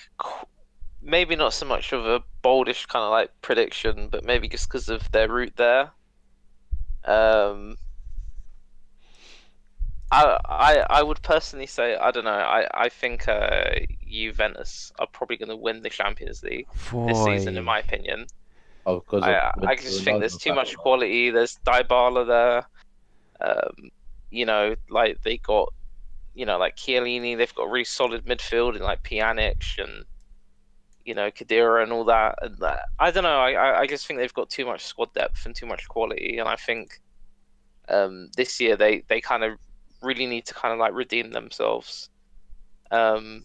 maybe not so much of a boldish kind of like prediction, but maybe just because of their route there. I would personally say, I don't know, I think Juventus are probably going to win the Champions League this season, in my opinion. Oh, because I just think there's too much quality. There's Dybala there. You know, like they got, you know, like Chiellini. They've got a really solid midfield and like Pjanic and, you know, Khedira and all that. And I don't know. I just think they've got too much squad depth and too much quality. And I think this year they kind of really need to kind of like redeem themselves. And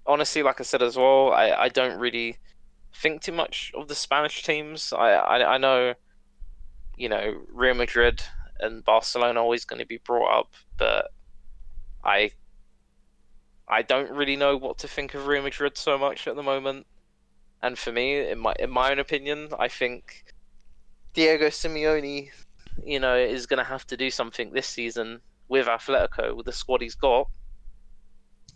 honestly, like I said as well, I don't really think too much of the Spanish teams. I know, you know, Real Madrid and Barcelona are always going to be brought up, but I don't really know what to think of Real Madrid so much at the moment. And for me, in my own opinion, I think Diego Simeone, you know, is going to have to do something this season with Atletico, with the squad he's got,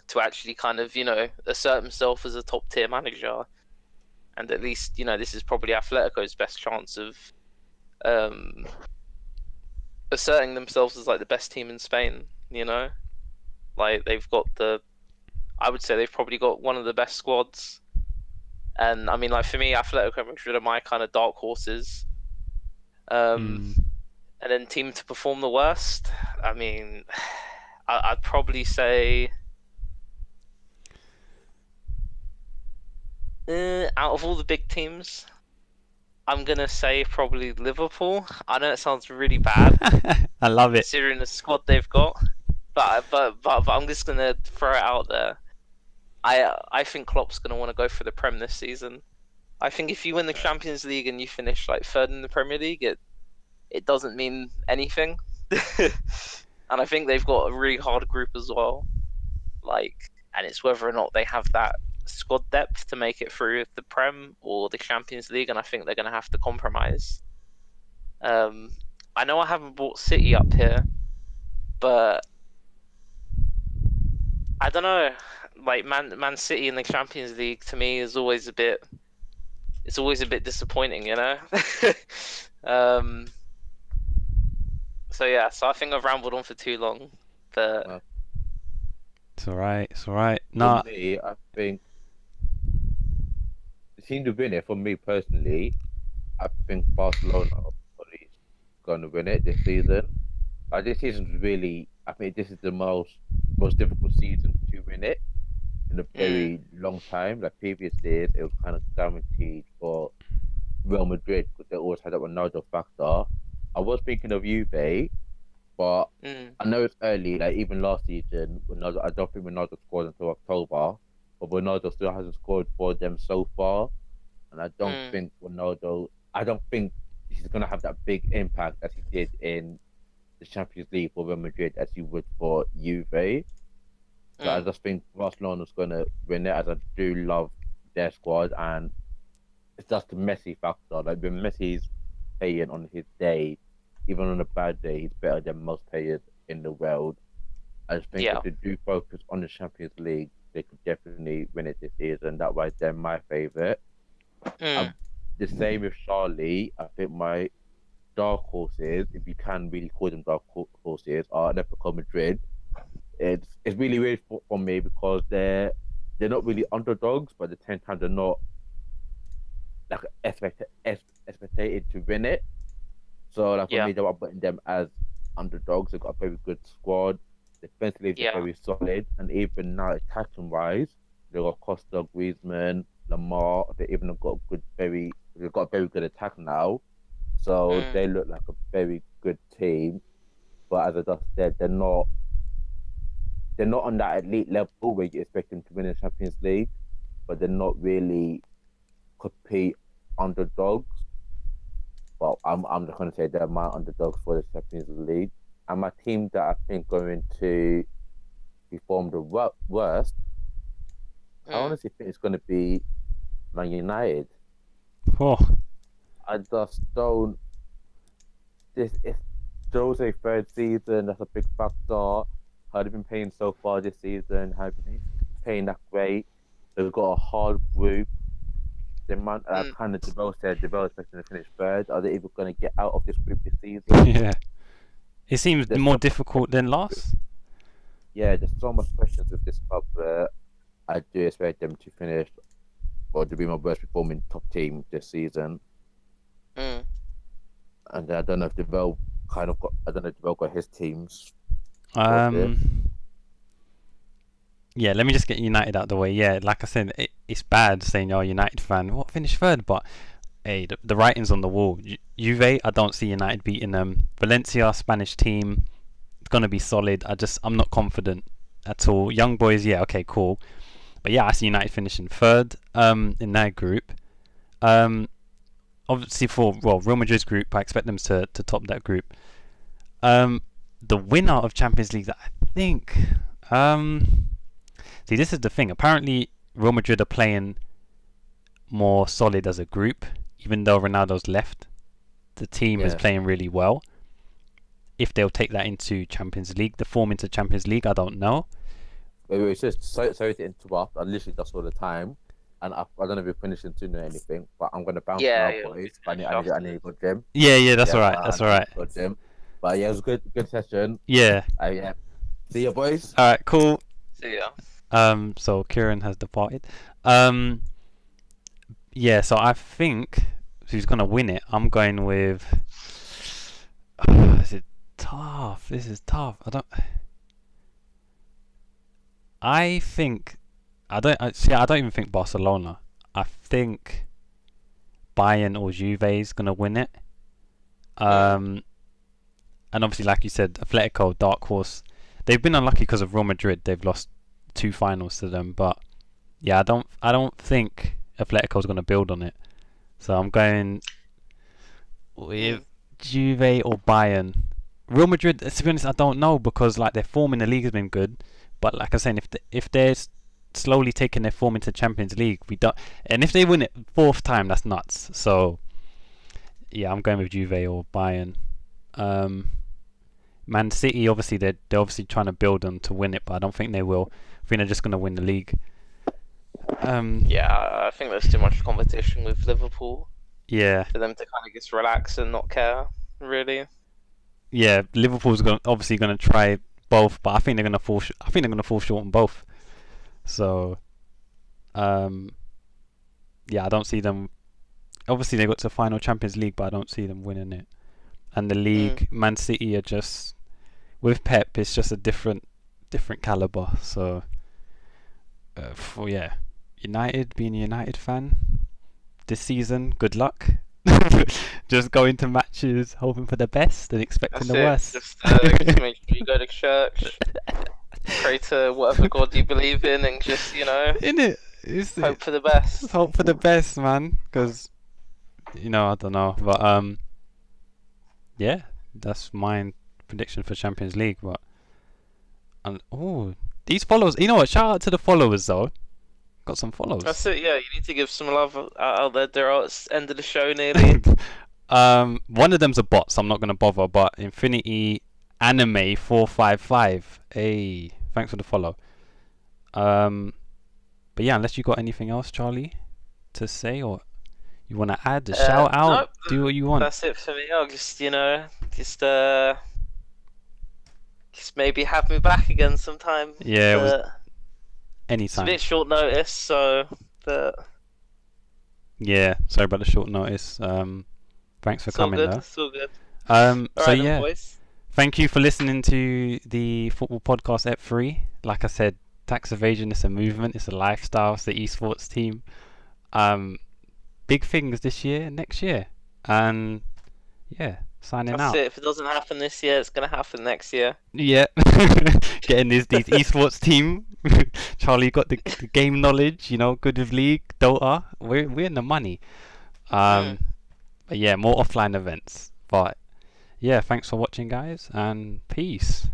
to actually kind of, you know, assert himself as a top tier manager. And at least, you know, this is probably Atletico's best chance of asserting themselves as like the best team in Spain, you know? Like I would say they've probably got one of the best squads. And I mean, like for me, Atletico Madrid are my kind of dark horses. And then team to perform the worst, I mean, I'd probably say out of all the big teams, I'm gonna say probably Liverpool. I know it sounds really bad. I love it. Considering the squad they've got, but I'm just gonna throw it out there. I think Klopp's gonna want to go for the Prem this season. I think if you win the Champions League and you finish like third in the Premier League, it doesn't mean anything. And I think they've got a really hard group as well. Like, and it's whether or not they have that squad depth to make it through the Prem or the Champions League, and I think they're going to have to compromise. I know I haven't brought City up here, but I don't know. Like Man City in the Champions League to me is always a bit. It's always a bit disappointing, you know. So I think I've rambled on for too long. But It's alright. It's alright. For Nah. me, I think the team to win it. For me personally, I think Barcelona are probably going to win it this season. This season's really. I think this is the most difficult season to win it in a very long time. Like previous years, it was kind of guaranteed for Real Madrid because they always had that Ronaldo factor. I was thinking of Juve, but I know it's early. Like even last season, Ronaldo, I don't think Ronaldo scored until October, but Ronaldo still hasn't scored for them so far, and I don't think Ronaldo. I don't think he's gonna have that big impact as he did in the Champions League for Real Madrid as he would for Juve. So I just think Barcelona's gonna win it, as I do love their squad, and it's just the Messi factor. Like when Messi's playing on his day, even on a bad day, he's better than most players in the world. I just think if they do focus on the Champions League, they could definitely win it this season. That why they're my favourite. The same with Charlie. I think my dark horses, if you can really call them dark horses, are Atletico Madrid. It's really weird for me because they're not really underdogs, but at the same time they're not like expected to win it. So like for me, I'm putting them as underdogs. They've got a very good squad. Defensively, they're very solid, and even now attacking wise, they've got Costa, Griezmann, Lamar. They've got a very good attack now. So they look like a very good team. But as I just said, they're not on that elite level where you expect them to win the Champions League, but they're not really complete underdogs. But I'm just going to say they're my underdogs for the Champions League. And my team that I think going to perform the worst, I honestly think it's going to be Man United. Oh. I just don't. This is Jose's third season. That's a big factor. How they've been playing so far this season. How they've been playing that great. They've got a hard group. The amount kind of expecting to finish third. Are they even going to get out of this group this season? Yeah. It seems more difficult than last. Yeah, there's so much questions with this club. I do expect them to finish, or to be my worst performing top team this season. And I don't know if Devel got his teams. Yeah, let me just get United out of the way. Yeah, like I said, it's bad saying you're a United fan. What, finished third? But hey, the writing's on the wall. Juve, I don't see United beating them. Valencia, Spanish team, it's gonna be solid. I'm not confident at all. Young boys, yeah, okay, cool. But yeah, I see United finishing third in their group. Obviously Real Madrid's group, I expect them to top that group. The winner of Champions League, I think. See, this is the thing. Apparently, Real Madrid are playing more solid as a group, even though Ronaldo's left. The team is playing really well. If they'll take that into Champions League, the form into Champions League, I don't know. Wait, it's just sorry to interrupt. I literally just saw the time, and I don't know if we're finishing soon or anything, but I'm gonna bounce now, boys. I need to go gym. Yeah, that's alright. That's alright. Go gym. But yeah, it was a good session. Yeah. Yeah. See you, boys. All right, cool. See ya. So Kieran has departed. Yeah, so I think who's gonna win it? I'm going with. Is it tough? This is tough. I don't even think Barcelona. I think Bayern or Juve is gonna win it. And obviously, like you said, Atletico, dark horse. They've been unlucky because of Real Madrid. They've lost 2 finals to them, but yeah, I don't think Atletico's going to build on it. So I'm going with Juve or Bayern. Real Madrid, to be honest, I don't know, because like their form in the league has been good, but like I was saying, if they're slowly taking their form into Champions League, we don't. And if they win it 4th time, that's nuts. So yeah, I'm going with Juve or Bayern. Man City, obviously they're obviously trying to build them to win it, but I don't think they will. I think they're just going to win the league. Yeah, I think there's too much competition with Liverpool. Yeah. For them to kind of just relax and not care, really. Yeah, Liverpool's obviously going to try both, but I think they're gonna fall. I think they're gonna fall short on both. So, yeah, I don't see them. Obviously, they got to final Champions League, but I don't see them winning it. And the league, Man City are just with Pep. It's just a different caliber. So, yeah, United, being a United fan this season, good luck. Just go into matches hoping for the best and expecting the worst. Just make sure you go to church, pray to whatever God you believe in, and just hope for the best. Just hope for the best, man. Because I don't know, but yeah, that's my prediction for Champions League. But these followers, you know what? Shout out to the followers though. Got some follows. That's it. Yeah, you need to give some love out there. They're at the end of the show nearly. One of them's a bot, so I'm not gonna bother. But Infinity Anime 455. Hey, thanks for the follow. But yeah, unless you got anything else, Charlie, to say, or you want to add a shout out, nope, do what you want. That's it for me. I'll just maybe have me back again sometime. Yeah, anytime. It's a bit short notice, so yeah, sorry about the short notice. Thanks for coming though. It's all good. So yeah, boys. Thank you for listening to the Football Podcast EP.3. Like I said, tax evasion is a movement, it's a lifestyle, it's the esports team. Big things this year, next year, and yeah, signing out. That's it. If it doesn't happen this year, it's gonna happen next year. Yeah, getting these esports team. Charlie got the game knowledge, good with League, Dota. We're in the money. But yeah, more offline events. But yeah, thanks for watching, guys, and peace.